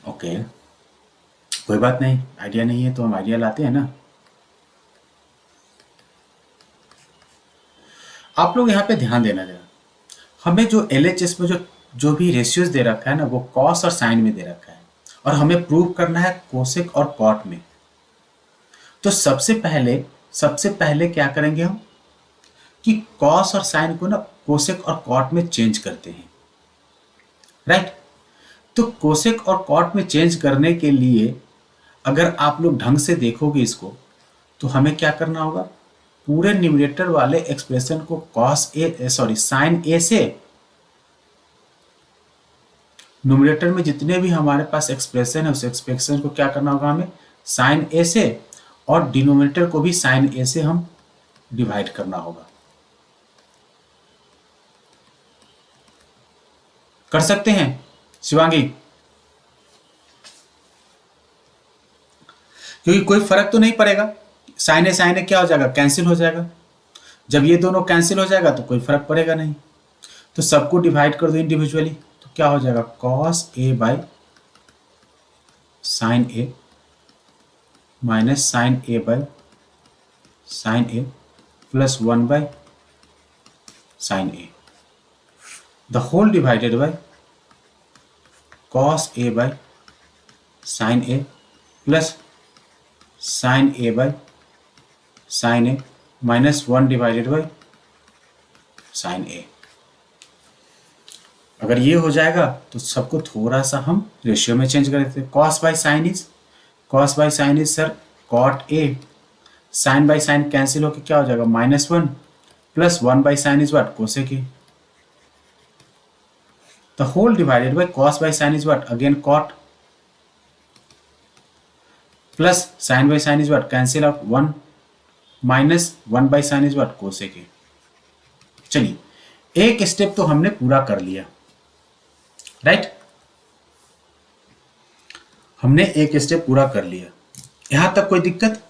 ओके, कोई बात नहीं, आइडिया नहीं है तो हम आइडिया लाते हैं ना। आप लोग यहाँ पे ध्यान देना जरा, हमें जो एलएचएस में जो भी रेशियोज दे रखा है ना, वो कॉस और साइन में दे रखा है और हमें प्रूव करना है कोसेक और कॉट में। तो सबसे पहले क्या करेंगे हम कि कॉस और साइन को ना कोसेक और कॉट में चेंज करते हैं, राइट? तो कोसेक और कॉट में चेंज करने के लिए अगर आप लोग ढंग से देखोगे इसको, तो हमें क्या करना होगा, पूरे न्यूमरेटर वाले एक्सप्रेशन को साइन ए से, न्यूमरेटर में जितने भी हमारे पास एक्सप्रेशन है उस एक्सप्रेशन को क्या करना होगा हमें, साइन ए से, और डिनोमिनेटर को भी साइन ए से हम डिवाइड करना होगा। कर सकते हैं शिवांगी? क्योंकि कोई फर्क तो नहीं पड़ेगा, साइन ए क्या हो जाएगा, कैंसिल हो जाएगा। जब ये दोनों कैंसिल हो जाएगा तो कोई फर्क पड़ेगा नहीं। तो सबको डिवाइड कर दो इंडिविजुअली, तो क्या हो जाएगा, cos A by sine A minus sine A by sine A plus 1 by sine A, the whole divided by cos A by sine A plus sine A by sine A minus 1 divided by sine A. अगर ये हो जाएगा तो सबको थोड़ा सा हम ratio में चेंज कर देते हैं। Cos by sine is sir cot a, sine by sine cancel होकर क्या हो जाएगा, -1 plus 1 by sine is what, cosec A. The whole divided by cos by sine is what, again cot, plus sine by sine is what, cancel out 1 minus 1 by sine is what, cosec a. चलिए एक step तो हमने पूरा कर लिया, right? हमने एक step पूरा कर लिया, यहां तक कोई दिक्कत?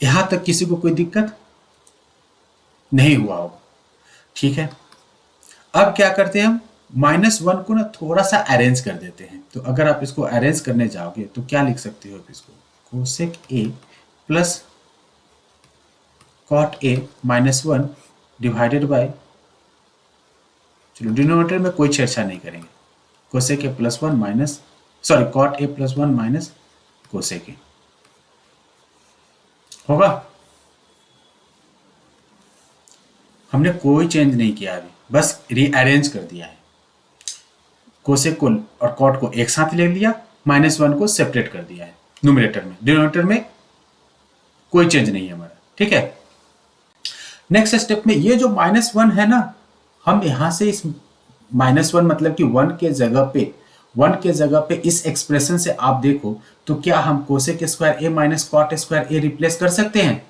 यहां तक किसी को कोई दिक्कत नहीं हुआ होगा, ठीक है? अब क्या करते हैं हम, -1 को ना थोड़ा सा अरेंज कर देते हैं। तो अगर आप इसको अरेंज करने जाओगे तो क्या लिख सकते हो आप इसको, cosec a plus cot a -1 divided by, चलो डिनोमिनेटर में कोई छेड़छाड़ नहीं करेंगे, cosec a plus 1 minus cot a plus 1 minus cosec a होगा। हमने कोई चेंज नहीं किया अभी, बस रीअरेंज कर दिया है। कोसेक को और कॉट को एक साथ ले लिया, -1 को सेपरेट कर दिया है। न्यूमरेटर में, डिनोमिनेटर में कोई चेंज नहीं है हमारा, ठीक है। नेक्स्ट स्टेप में ये जो -1 है ना, हम यहां से इस -1 मतलब कि 1 के जगह पे इस एक्सप्रेशन से आप देखो तो क्या हम कोसेक स्क्वायर ए माइनस कॉट स्क्वायर ए रिप्लेस कर सकते हैं?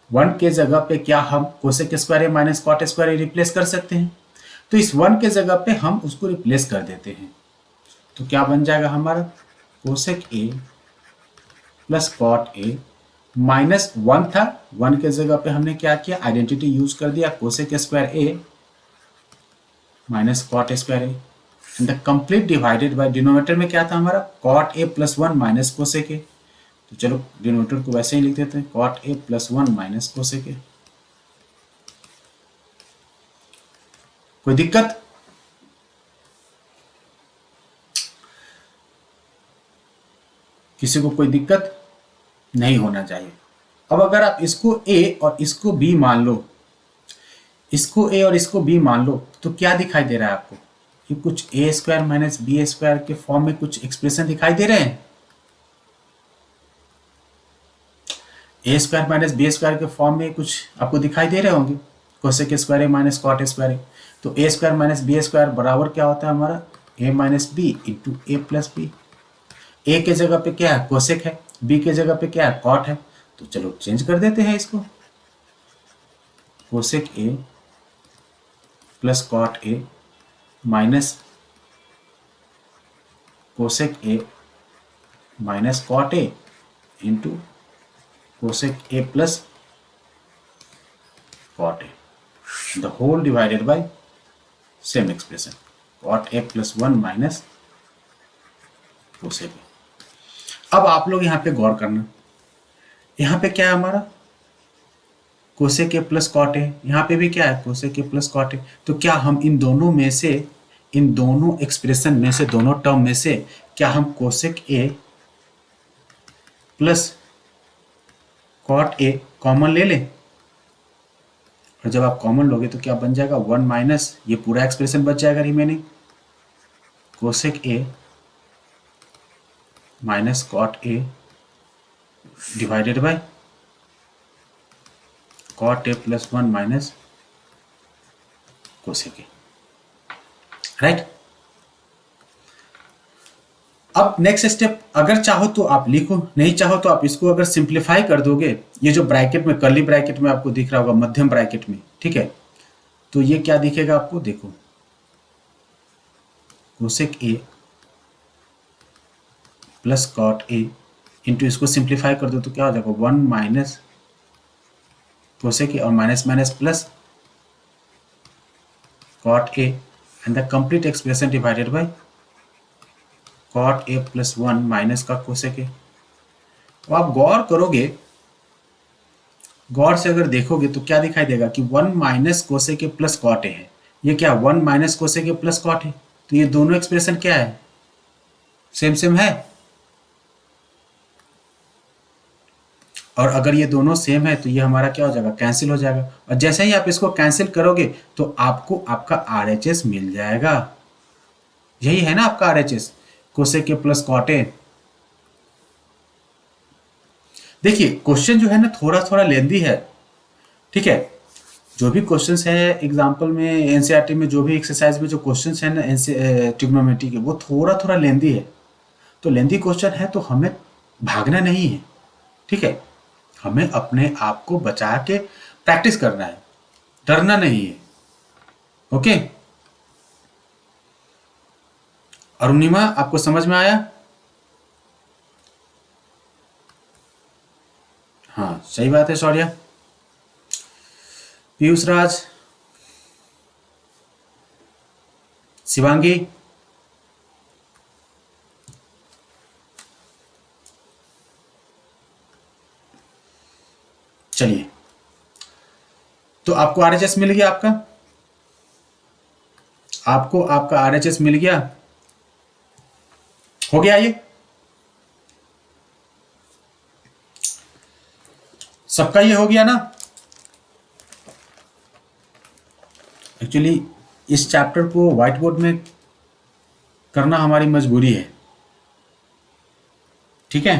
1 के जगह पे क्या हम कोसेक स्क्वायर ए माइनस कॉट स्क्वायर ए रिप्लेस कर सकते हैं? तो इस 1 के जगह पे हम उसको रिप्लेस कर देते हैं, तो क्या बन जाएगा हमारा cosec a plus cot a minus 1 था, 1 के जगह पे हमने क्या किया, आइडेंटिटी यूज कर दिया cosec square A minus cot square a, and the complete divided by denominator में क्या था हमारा cot a plus 1 minus cosec a. तो चलो डिनोमिनेटर को वैसे ही लिख देते हैं cot a plus 1 minus cosec a. कोई दिक्कत? किसी को कोई दिक्कत नहीं होना चाहिए। अब अगर आप इसको a और इसको b मान लो, इसको a और इसको b मान लो, तो क्या दिखाई दे रहा है आपको? ये कुछ a square minus B square के फॉर्म में कुछ एक्सप्रेशन दिखाई दे रहे हैं। a square minus B square के फॉर्म में कुछ आपको दिखाई दे रहे होंगे, cosec square A minus cot square A. तो a square minus B square बराबर क्या होता है हमारा a minus B into A plus B. A के जगह पे क्या है कोसेक है, बी के जगह पे क्या है कॉट है, तो चलो चेंज कर देते हैं इसको, cosec a plus cot a minus cosec a minus cot a into cosec a plus cot a, the whole divided by same expression cot a plus 1 minus cosec a. अब आप लोग यहाँ पे गौर करना, यहाँ पे क्या है हमारा cosec a plus cot a, यहाँ पे भी क्या है cosec a plus cot a. तो क्या हम इन दोनों में से, इन दोनों एक्सप्रेशन में से, दोनों टर्म में से क्या हम cosec a plus cot a common ले लें? और जब आप कॉमन लोगे तो क्या बन जाएगा 1 माइनस ये पूरा एक्सप्रेशन बच जाएगा remaining cosec a minus cot a divided by cot a plus 1 minus cosec A, right. अब नेक्स्ट स्टेप, अगर चाहो तो आप लिखो, नहीं चाहो तो आप इसको अगर सिंप्लीफाई कर दोगे, ये जो ब्रैकेट में कर्ली ब्रैकेट में आपको दिख रहा होगा मध्यम ब्रैकेट में, ठीक है, तो ये क्या दिखेगा आपको, देखो cosec a plus cot a into इसको सिंप्लीफाई कर दो तो क्या हो जाएगा 1 माइनस कोसेक ए और minus minus plus cot a and the complete expression divided by cot a plus 1 minus का कोसेक ए। तो आप गौर करोगे, गौर से अगर देखोगे तो क्या दिखाई देगा कि 1 minus cosec a plus cot a है, ये क्या 1 minus cosec a plus cot है, तो ये दोनों एक्सप्रेशन क्या है सेम सेम है। और अगर ये दोनों सेम है तो ये हमारा क्या हो जाएगा कैंसिल हो जाएगा, और जैसे ही आप इसको कैंसिल करोगे तो आपको आपका RHS मिल जाएगा। यही है ना आपका RHS cosec a plus cot a. देखिए क्वेश्चन जो है ना थोड़ा थोड़ा लेंदी है, ठीक है, जो भी क्वेश्चंस है एग्जाम्पल में एनसीईआरटी में जो भी एक्सरसाइज में जो क्वेश्चंस है ना ट्रिग्नोमेट्री के वो थोड़ा थोड़ा लेंदी है। तो लेंदी क्वेश्चन है तो हमें भागना नहीं है, ठीक है, हमें अपने आप को बचा के प्रैक्टिस करना है, डरना नहीं है, ओके। अरुणिमा आपको समझ में आया? हाँ सही बात है शौर्या। पीयूष राज, शिवांगी, चलिए तो आपको RHS मिल गया, आपको आपका RHS मिल गया, हो गया, ये सबका ये हो गया ना। एक्चुअली इस चैप्टर को व्हाइट बोर्ड में करना हमारी मजबूरी है, ठीक है।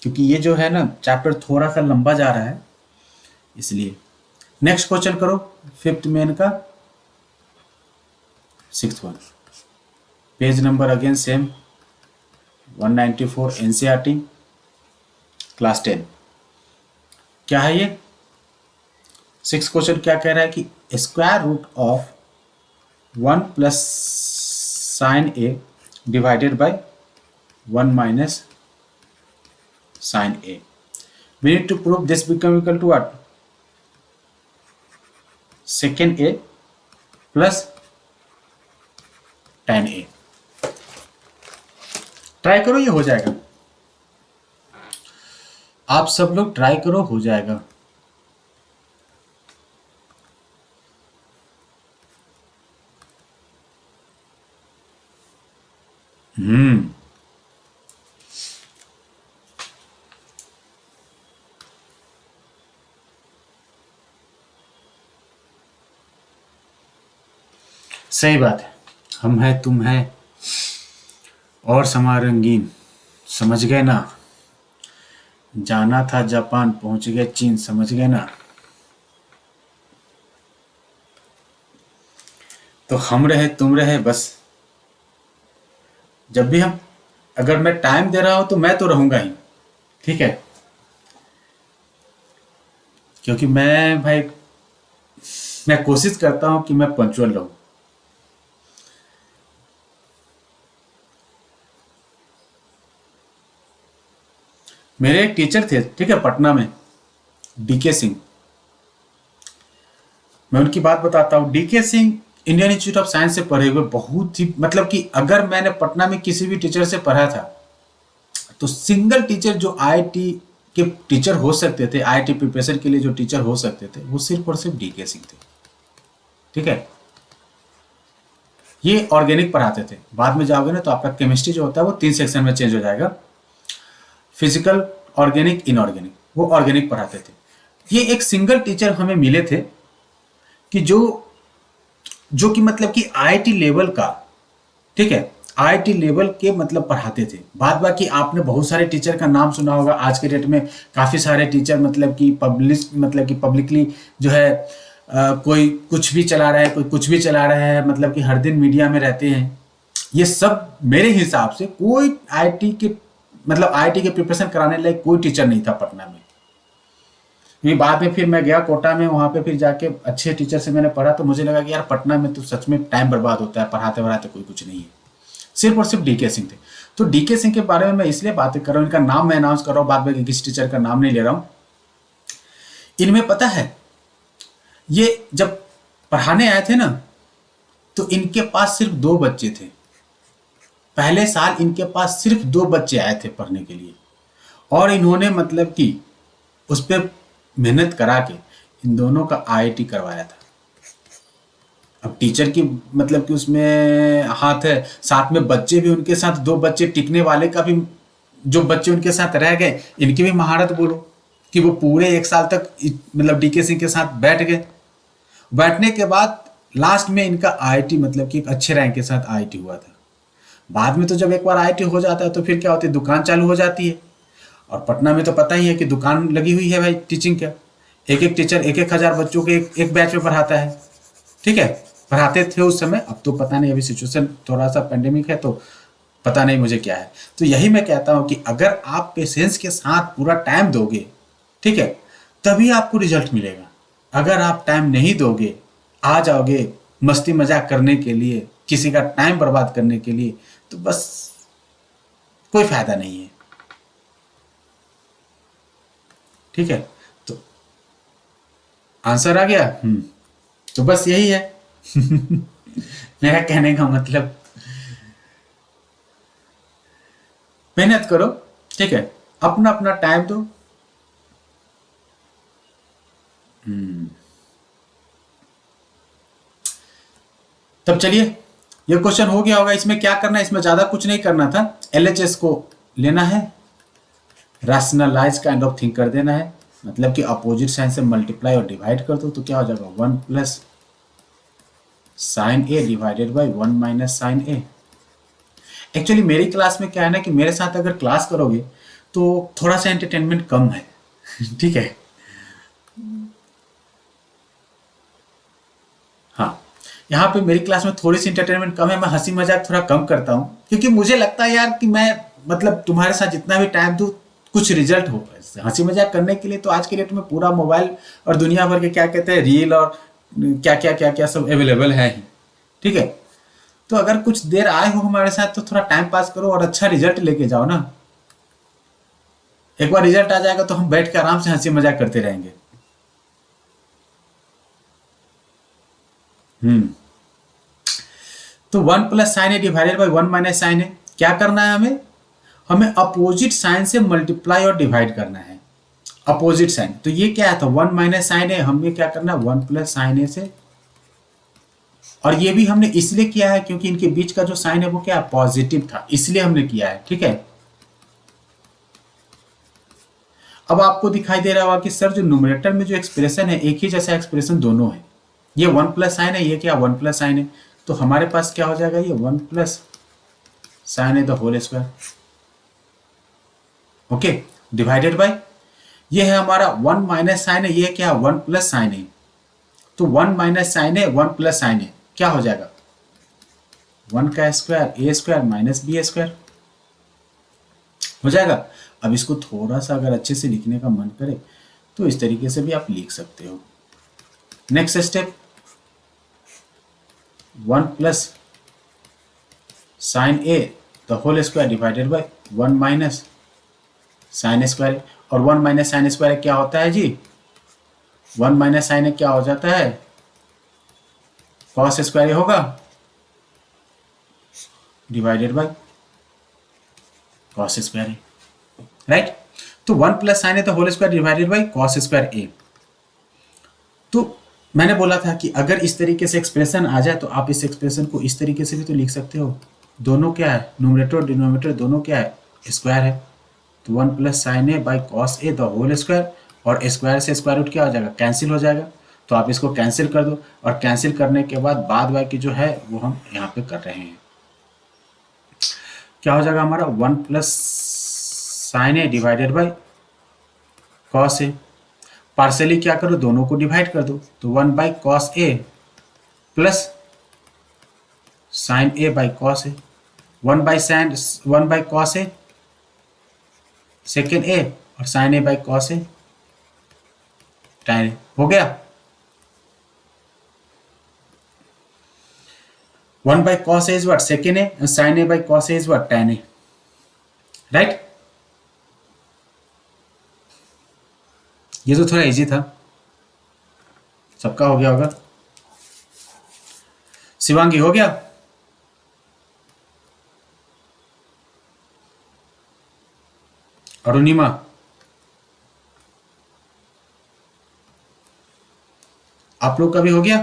क्योंकि ये जो है ना चैप्टर थोड़ा सा लंबा जा रहा है इसलिए। नेक्स्ट क्वेश्चन करो, फिफ्थ मेन का, sixth one, page number again same 194, NCERT class 10। क्या है ये? सिक्स क्वेश्चन क्या कह रहा है कि square root of 1 plus sine A divided by 1 minus sine a. We need to prove this become equal to what? Secant a plus tan a। Try करो, ये हो जाएगा। आप सब लोग ट्राई करो, हो जाएगा। सही बात है। हम है तुम है और समा रंगीन, समझ गए ना? जाना था जापान, पहुंच गए चीन, समझ गए ना? तो हम रहे तुम रहे बस। जब भी हम, अगर मैं टाइम दे रहा हूं तो मैं तो रहूंगा ही, ठीक है? क्योंकि मैं भाई, मैं कोशिश करता हूं कि मैं पंक्चुअल रहूं। मेरे एक टीचर थे, ठीक है, पटना में, डीके सिंह। मैं उनकी बात बताता हूँ। DK Singh Indian Institute of Science से पढ़े हुए, बहुत ही मतलब कि अगर मैंने पटना में किसी भी टीचर से पढ़ा था तो सिंगल टीचर जो आईआईटी के टीचर हो सकते थे, आईआईटी प्रिपरेशन के लिए जो टीचर हो सकते थे, वो सिर्फ और सिर्फ डीके सिंह थे, ठीक है? ये ऑर्गेनिक पढ़ाते थे। बाद में जाओगे ना तो आपका केमिस्ट्री जो होता है वो 3 सेक्शन में चेंज हो जाएगा, फिजिकल, ऑर्गेनिक, इनऑर्गेनिक। वो ऑर्गेनिक पढ़ाते थे। ये एक सिंगल टीचर हमें मिले थे कि जो कि मतलब कि आईआईटी लेवल का, ठीक है, आईआईटी लेवल के मतलब पढ़ाते थे। बाद बाकी आपने बहुत सारे टीचर का नाम सुना होगा। आज के डेट में काफ़ी सारे टीचर मतलब कि पब्लिकली जो है कोई कुछ भी चला रहा है, कोई कुछ भी चला रहा है, मतलब कि हर दिन मीडिया में रहते हैं। ये सब मेरे हिसाब से कोई आईआईटी के मतलब आईआईटी के प्रिपरेशन कराने लायक कोई टीचर नहीं था पटना में। ये बाद में फिर मैं गया कोटा में, वहाँ पे फिर जाके अच्छे टीचर से मैंने पढ़ा तो मुझे लगा कि यार पटना में तो सच में टाइम बर्बाद होता है, पढ़ाते वढ़ाते कोई कुछ नहीं है। सिर्फ और सिर्फ डीके सिंह थे। तो डीके सिंह के बारे में मैं इसलिए बातें कर रहा हूँ, इनका नाम मैं अनाउंस कर रहा हूँ, बाद में किसी टीचर का नाम नहीं ले रहा हूँ। इनमें पता है, ये जब पढ़ाने आए थे ना तो इनके पास सिर्फ 2 बच्चे थे। पहले साल इनके पास सिर्फ 2 बच्चे आए थे पढ़ने के लिए, और इन्होंने मतलब कि उस पर मेहनत करा के इन दोनों का आईआईटी करवाया था। अब टीचर की मतलब कि उसमें हाथ है, साथ में बच्चे भी, उनके साथ 2 बच्चे टिकने वाले का भी, जो बच्चे उनके साथ रह गए इनकी भी महारत बोलो कि वो पूरे 1 साल तक मतलब डीके सिंह के साथ बैठ गए। बैठने के बाद लास्ट में इनका आईआईटी मतलब कि एक अच्छे रैंक के साथ आईआईटी हुआ था। बाद में तो जब एक बार आईआईटी हो जाता है तो फिर क्या होती है, दुकान चालू हो जाती है। और पटना में तो पता ही है कि दुकान लगी हुई है भाई टीचिंग का। एक एक टीचर 1-1 हज़ार बच्चों के एक बैच में पढ़ाता है, ठीक है? पढ़ाते थे उस समय, अब तो पता नहीं, अभी सिचुएशन थोड़ा सा पेंडेमिक है तो पता नहीं मुझे क्या है। तो यही मैं कहता हूँ कि अगर आप पेशेंस के साथ पूरा टाइम दोगे, ठीक है, तभी आपको रिजल्ट मिलेगा। अगर आप टाइम नहीं दोगे, आ जाओगे मस्ती मजाक करने के लिए, किसी का टाइम बर्बाद करने के लिए, तो बस कोई फायदा नहीं है, ठीक है? तो आंसर आ गया। तो बस यही है मेरा कहने का मतलब, मेहनत करो, ठीक है, अपना अपना टाइम दो। तब चलिए, ये क्वेश्चन हो गया होगा। इसमें क्या करना है, इसमें ज्यादा कुछ नहीं करना था। एलएचएस को लेना है, रैशनलाइज काइंड ऑफ थिंक कर देना है, मतलब कि अपोजिट साइन से मल्टीप्लाई और डिवाइड कर दो तो क्या हो जाएगा, 1 plus sine A divided by 1 minus sine a. Actually मेरी क्लास में क्या है ना कि मेरे साथ अगर क्लास करोगे तो थोड़ा सा एंटरटेनमेंट कम है। ठीक है, हाँ, यहाँ पे मेरी क्लास में थोड़ी सी इंटरटेनमेंट कम है, मैं हंसी मजाक थोड़ा कम करता हूँ, क्योंकि मुझे लगता है यार कि मैं मतलब तुम्हारे साथ जितना भी टाइम दूँ कुछ रिजल्ट हो। हंसी मजाक करने के लिए तो आज के डेट में पूरा मोबाइल और दुनिया भर के क्या कहते हैं रील और क्या क्या सब अवेलेबल है ही। ठीक है, तो अगर कुछ देर आए हो हमारे साथ तो थोड़ा टाइम पास करो और अच्छा रिजल्ट लेके जाओ ना। एक बार रिजल्ट आ जाएगा तो हम बैठ के आराम से हंसी मजाक करते रहेंगे। हम्म, तो 1 + sin a divided by 1 - sin a क्या करना है हमें? हमें अपोजिट साइन से मल्टीप्लाई और डिवाइड करना है। अपोजिट साइन, तो ये क्या था 1 - sin a, हमें क्या करना है 1 + sin a से। और ये भी हमने इसलिए किया है क्योंकि इनके बीच का जो साइन है वो क्या पॉजिटिव था, इसलिए हमने किया है। ठीक है, अब आपको दिखाई दे रहा होगा कि सर जो न्यूमरेटर में जो एक्सप्रेशन है एक ही जैसा एक्सप्रेशन दोनों है। ये 1 + sin है, ये क्या 1 + sin है, तो हमारे पास क्या हो जाएगा ये 1 + sin a the whole square. Okay, divided by ये है हमारा 1 - sin a, ये क्या 1 + sin a, तो 1 - sin a 1 + sin a क्या हो जाएगा 1 का square a square minus B square हो जाएगा। अब इसको थोड़ा सा अगर अच्छे से लिखने का मन करे तो इस तरीके से भी आप लिख सकते हो। Next step 1 + sin a the whole square divided by 1 - sin square, और 1 - sin स्क्वायर क्या होता है जी 1 - sin a क्या हो जाता है cos स्क्वायर होगा divided by cos square, right. तो 1 + sin a the whole square divided by cos square a। तो मैंने बोला था कि अगर इस तरीके से एक्सप्रेशन आ जाए तो आप इस एक्सप्रेशन को इस तरीके से भी तो लिख सकते हो। दोनों क्या है न्यूमरेटर और डिनोमिनेटर दोनों क्या है स्क्वायर है, तो 1 + sin a by cos a the whole square, और स्क्वायर से स्क्वायर रूट क्या हो जाएगा कैंसिल हो जाएगा, तो आप इसको कैंसिल कर दो, और कैंसिल करने के बाद बाकी जो है वो हम यहाँ पे कर रहे हैं। क्या हो जाएगा हमारा 1 + sin a divided by cos a, partially क्या करो दोनों को डिवाइड कर दो, तो 1/cos a plus sin a by cos a, 1/cos a second a और sin a by cos a tan a हो गया। 1/cos a is what second a and sin a by cos a is what tan a, right. ये तो थोड़ा easy था, सबका हो गया होगा। शिवांगी हो गया? अरुणिमा? आप लोग का भी हो गया?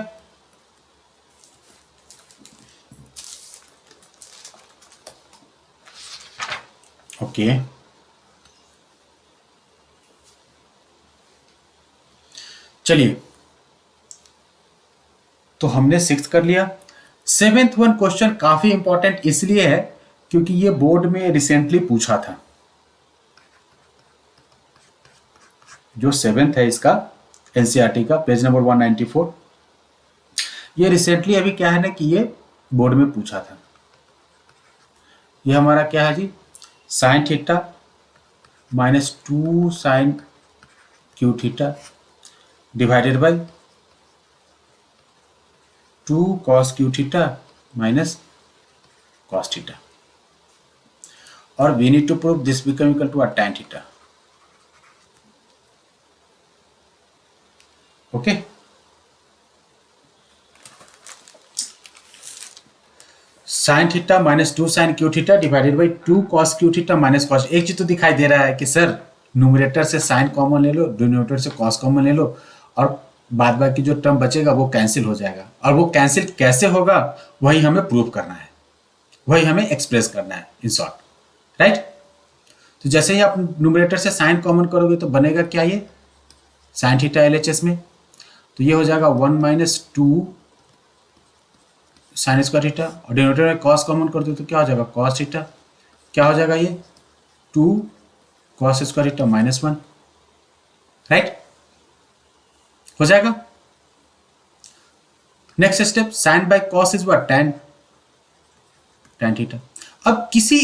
ओके, चलिए तो हमने 6th कर लिया। 7th वन क्वेश्चन काफी इंपॉर्टेंट इसलिए है क्योंकि ये बोर्ड में रिसेंटली पूछा था। जो 7th है इसका एनसीईआरटी का पेज नंबर 194, ये रिसेंटली अभी क्या है ना कि ये बोर्ड में पूछा था। ये हमारा क्या है जी sine theta -2 sin cube theta divided by 2 cos cube theta minus cos theta, और we need to prove this become equal to tan theta. Okay, sine theta -2 sin cube theta divided by 2 cos cube theta minus cos। एक चीज तो दिखाई दे रहा है कि sir numerator से साइन कॉमन ले लो, डिनोमिनेटर से cos कॉमन ले लो, और बाद बाकी जो टर्म बचेगा वो कैंसिल हो जाएगा। और वो कैंसिल कैसे होगा वही हमें प्रूव करना है, वही हमें एक्सप्रेस करना है इन शॉर्ट, राइट। तो जैसे ही आप न्यूमरेटर से साइन कॉमन करोगे तो बनेगा क्या ये साइन थीटा एलएचएस में, तो ये हो जाएगा 1 - 2 साइन स्क्वायर थीटा, और डिनोमिनेटर में कॉस कॉमन कर दो तो क्या हो जाएगा कॉस थीटा, क्या हो जाएगा ये 2 कॉस स्क्वायर थीटा -1, राइट, हो जाएगा। Next step, sine by cos is what, tan theta. अब किसी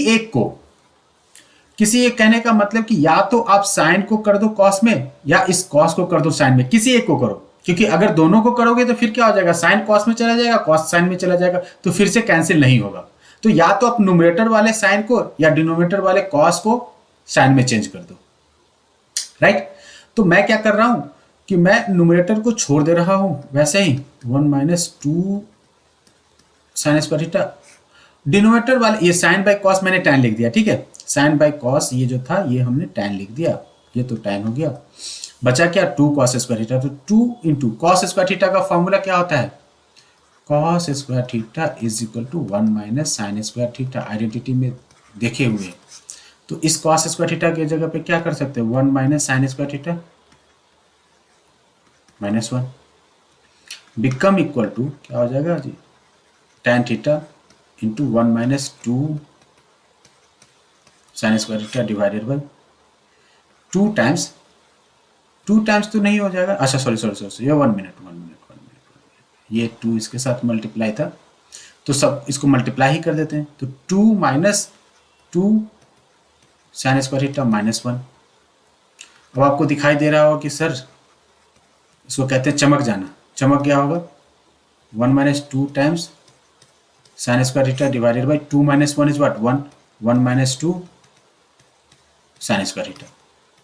एक कहने का मतलब कि या तो आप साइन को कर दो कॉस में या इस कॉस को कर दो साइन में, किसी एक को करो, क्योंकि अगर दोनों को करोगे तो फिर क्या हो जाएगा, साइन कॉस में चला जाएगा, कॉस साइन में चला जाएगा, तो फिर से कैंसिल नहीं होगा। तो या तो आप न्यूमरेटर वाले साइन को या डिनोमिनेटर वाले कॉस को साइन में चेंज कर दो, राइट। तो मैं क्या कर रहा हूं कि मैं न्यूमरेटर को छोड़ दे रहा हूं वैसे ही 1 - 2 साइन स्क्वायर थीटा, डिनोमिनेटर वाले ये साइन बाय कॉस मैंने tan लिख दिया, ठीक है, साइन बाय कॉस ये जो था ये हमने tan लिख दिया, ये तो tan हो गया, बचा क्या 2 cos स्क्वायर थीटा। तो 2 इंटू कॉस स्क्वायर थीटा का फॉर्मूला क्या होता है, cos square theta is equal to 1 - sine square theta, identity में देखे हुए। तो इस cos स्क्वायर थीटा की जगह पे क्या कर सकते हैं, 1 - sine square theta -1 become equal to क्या हो जाएगा जी, tan theta into 1 - 2 sine square theta divided by 2 times तो नहीं हो जाएगा, अच्छा सॉरी ये 1 मिनट, ये 2 इसके साथ मल्टीप्लाई था तो सब इसको मल्टीप्लाई ही कर देते हैं। तो 2 - 2 साइन स्क्वायर थीटा -1। अब आपको दिखाई दे रहा होगा कि सर इसको कहते हैं चमक जाना, चमक क्या होगा, 1 - 2 times sign square theta divided by 2 - 1 is what 1 - 2 sine square theta,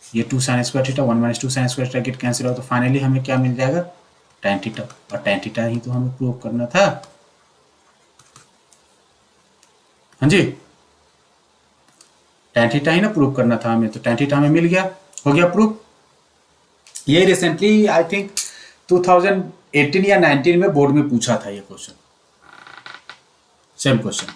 ये 2 sine square theta 1 - 2 sine square theta get cancel हो, तो फाइनली हमें क्या मिल जाएगा, tan थीटा, और tan थीटा ही तो हमें प्रूव करना था। हाँ जी, tan थीटा ही ना प्रूव करना था हमें, तो tan थीटा हमें मिल गया, हो गया प्रूफ। ये रिसेंटली आई थिंक 2018 या 19 में बोर्ड में पूछा था ये क्वेश्चन, सेम क्वेश्चन।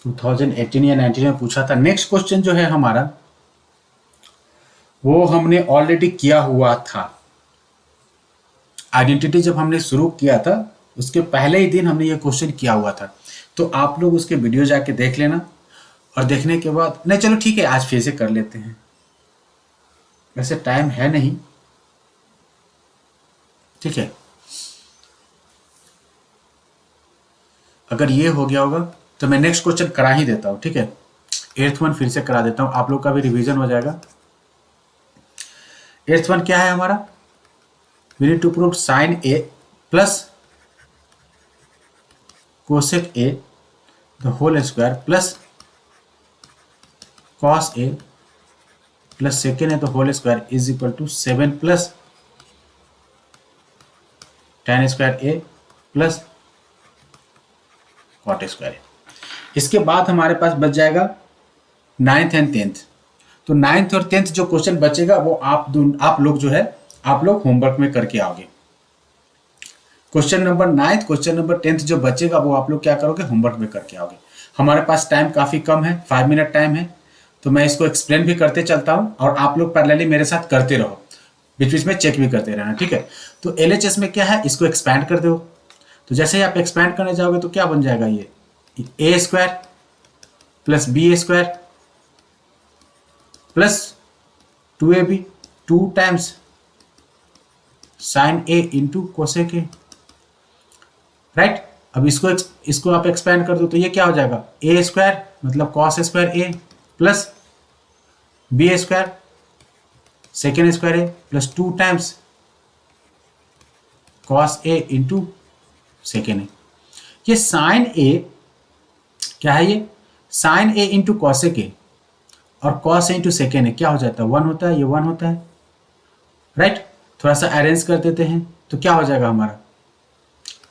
टू 2018 या 19 में पूछा था। नेक्स्ट क्वेश्चन जो है हमारा वो हमने ऑलरेडी किया हुआ था, आइडेंटिटी जब हमने शुरू किया था उसके पहले ही दिन हमने ये क्वेश्चन किया हुआ था, तो आप लोग उसके वीडियो जाके देख लेना, और देखने के बाद नहीं चलो ठीक है आज फिर से कर लेते हैं, वैसे टाइम है नहीं, ठीक है। अगर ये हो गया होगा तो मैं नेक्स्ट क्वेश्चन करा ही देता हूँ, ठीक है, 8th वन फिर से करा देता हूँ, आप लोग का भी रिवीजन हो जाएगा। 8th वन क्या है हमारा, we need to prove sine A plus cosec A the whole square plus cos A plus second A the whole square is equal to 7 plus tan square A plus cot square A. इसके बाद हमारे पास बच जाएगा 9th and 10th। तो 9th और 10th जो question बचेगा वो आप लोग जो है आप लोग होमवर्क में करके आओगे। Question number 9th question number 10th जो बचेगा वो आप लोग क्या करोगे, होमवर्क में करके आओगे। हमारे पास टाइम काफ़ी कम है, 5 मिनट टाइम है, तो मैं इसको एक्सप्लेन भी करते चलता हूँ और आप लोग पैरेलली मेरे साथ करते रहो, बीच बीच में चेक भी करते रहना, ठीक है। तो LHS में क्या है, इसको एक्सपैंड कर दो, तो जैसे ही आप एक्सपैंड करने जाओगे तो क्या बन जाएगा, ये A square plus B square plus 2ab 2 times sine A into cosec A, right. अब इसको आप एक्सपैंड कर दो तो ये क्या हो जाएगा, ए स्क्वायर मतलब cos square A plus B square second square A plus 2 times cos A into second A. ये साइन ए क्या है, ये sine A into cosec A और cos A into second A क्या हो जाता है, 1 होता है, ये 1 होता है, राइट। थोड़ा सा अरेंज कर देते हैं तो क्या हो जाएगा हमारा,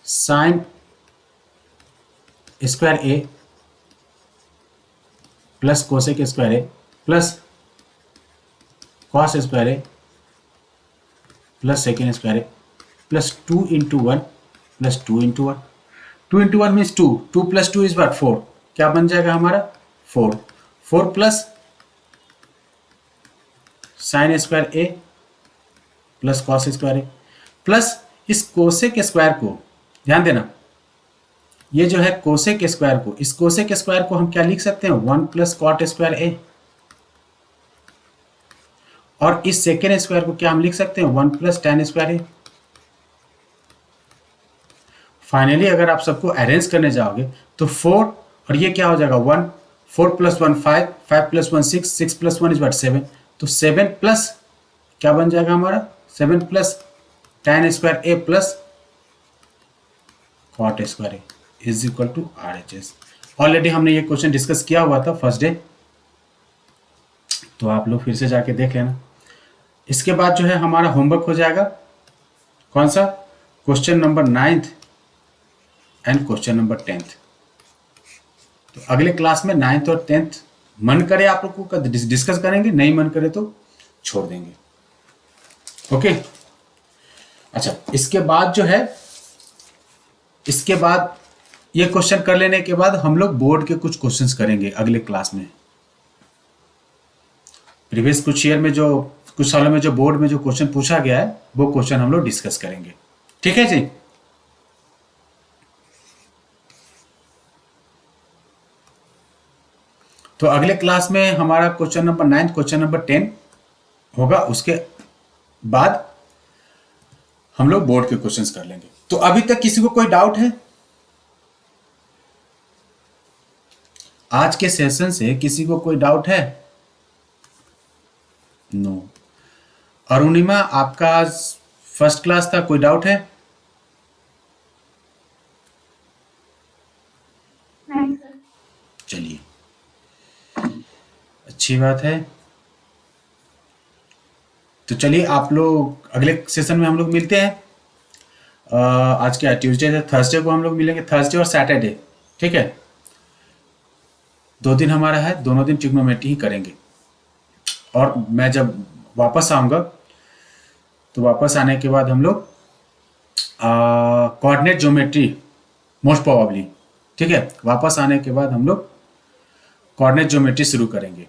sign square A plus cosec square A plus cos square A plus second square A plus 2 into 1 plus 2 into 1, 2 into 1 means 2, 2 plus 2 is what 4, क्या बन जाएगा हमारा 4 प्लस साइन स्क्वायर ए प्लस कॉस स्क्वायर ए प्लस इस cosec square को, ध्यान देना, ये जो है कोसेक स्क्वायर को, इस कोसेक स्क्वायर को हम क्या लिख सकते हैं, 1 प्लस कॉट स्क्वायर ए, और इस सेकेंड स्क्वायर को क्या हम लिख सकते हैं, 1 प्लस tan स्क्वायर ए। फाइनली अगर आप सबको अरेंज करने जाओगे तो 4 और ये क्या हो जाएगा 1, 4 प्लस 1 5, 5 प्लस 1 6, 6 प्लस 1 इज व्हाट 7, तो 7 प्लस क्या बन जाएगा हमारा, 7 plus tan square A plus cot square a is equal to RHS। Already हमने ये क्वेश्चन डिस्कस किया हुआ था फर्स्ट डे, तो आप लोग फिर से जाके देख लेना। इसके बाद जो है हमारा होमवर्क हो जाएगा कौन सा, question number 9th and question number 10th। तो अगले क्लास में 9th और 10th मन करे आप लोग को डिस्कस करेंगे, नहीं मन करे तो छोड़ देंगे। ओके, अच्छा इसके बाद जो है, इसके बाद ये क्वेश्चन कर लेने के बाद हम लोग बोर्ड के कुछ क्वेश्चंस करेंगे अगले क्लास में। प्रीवियस कुछ ईयर में जो कुछ सालों में जो बोर्ड में जो क्वेश्चन पूछा गया है वो क्वेश्चन हम लोग डिस्कस करेंगे, ठीक है जी। तो अगले क्लास में हमारा क्वेश्चन नंबर 9, क्वेश्चन नंबर 10 होगा, उसके बाद हम लोग बोर्ड के क्वेश्चंस कर लेंगे। तो अभी तक किसी को कोई डाउट है आज के सेशन से, किसी को कोई डाउट है? नो। अरुणिमा आपका आज फर्स्ट क्लास था, कोई डाउट है? नहीं सर। चलिए अच्छी बात है। तो चलिए आप लोग अगले सेशन में हम लोग मिलते हैं। आज क्या ट्यूसडे है, थर्सडे को हम लोग मिलेंगे, थर्सडे और सैटरडे, ठीक है। 2 दिन हमारा है, दोनों दिन ट्रिग्नोमेट्री ही करेंगे। और मैं जब वापस आऊँगा तो वापस आने के बाद हम लोग कोऑर्डिनेट ज्योमेट्री मोस्ट प्रोबेबली, ठीक है, वापस आने के बाद हम लोग कोऑर्डिनेट ज्योमेट्री शुरू करेंगे।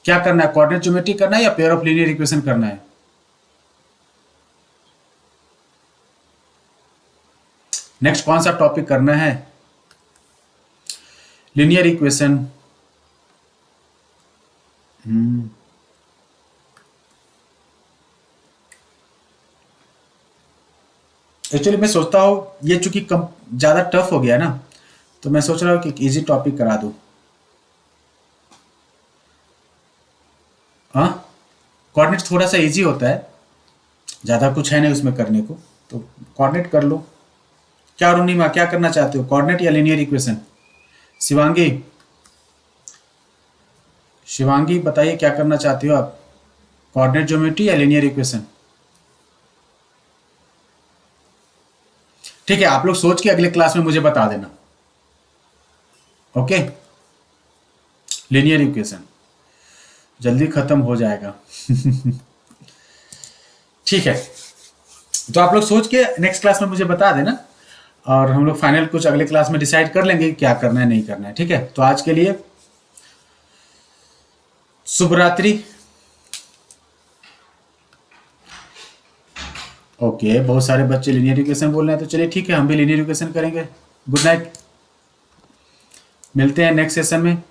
क्या करना है, कोऑर्डिनेट ज्योमेट्री करना है या पेयर ऑफ लीनियर इक्वेशन करना है? नेक्स्ट कौन सा टॉपिक करना है? Linear equation. एक्चुअली मैं सोचता हूँ ये चूंकि कम ज़्यादा टफ हो गया ना, तो मैं सोच रहा हूँ कि इजी टॉपिक करा दूँ। हाँ, कोऑर्डिनेट थोड़ा सा इजी होता है, ज़्यादा कुछ है नहीं उसमें करने को, तो कोऑर्डिनेट कर लो। क्या अरुणिमा क्या करना चाहते हो, कोऑर्डिनेट या लीनियर इक्वेशन? शिवांगी, शिवांगी बताइए क्या करना चाहती हो आप, कोऑर्डिनेट ज्योमेट्री या लीनियर इक्वेशन? ठीक है, आप लोग सोच के अगले क्लास में मुझे बता देना। ओके, लीनियर इक्वेशन जल्दी खत्म हो जाएगा। ठीक है, तो आप लोग सोच के नेक्स्ट क्लास में मुझे बता देना और हम लोग फाइनल कुछ अगले क्लास में डिसाइड कर लेंगे क्या करना है नहीं करना है, ठीक है। तो आज के लिए शुभ रात्रि। ओके, बहुत सारे बच्चे लीनियर इक्वेशन बोल रहे हैं, तो चलिए ठीक है, हम भी लीनियर इक्वेशन करेंगे। गुड नाइट, मिलते हैं नेक्स्ट सेशन में।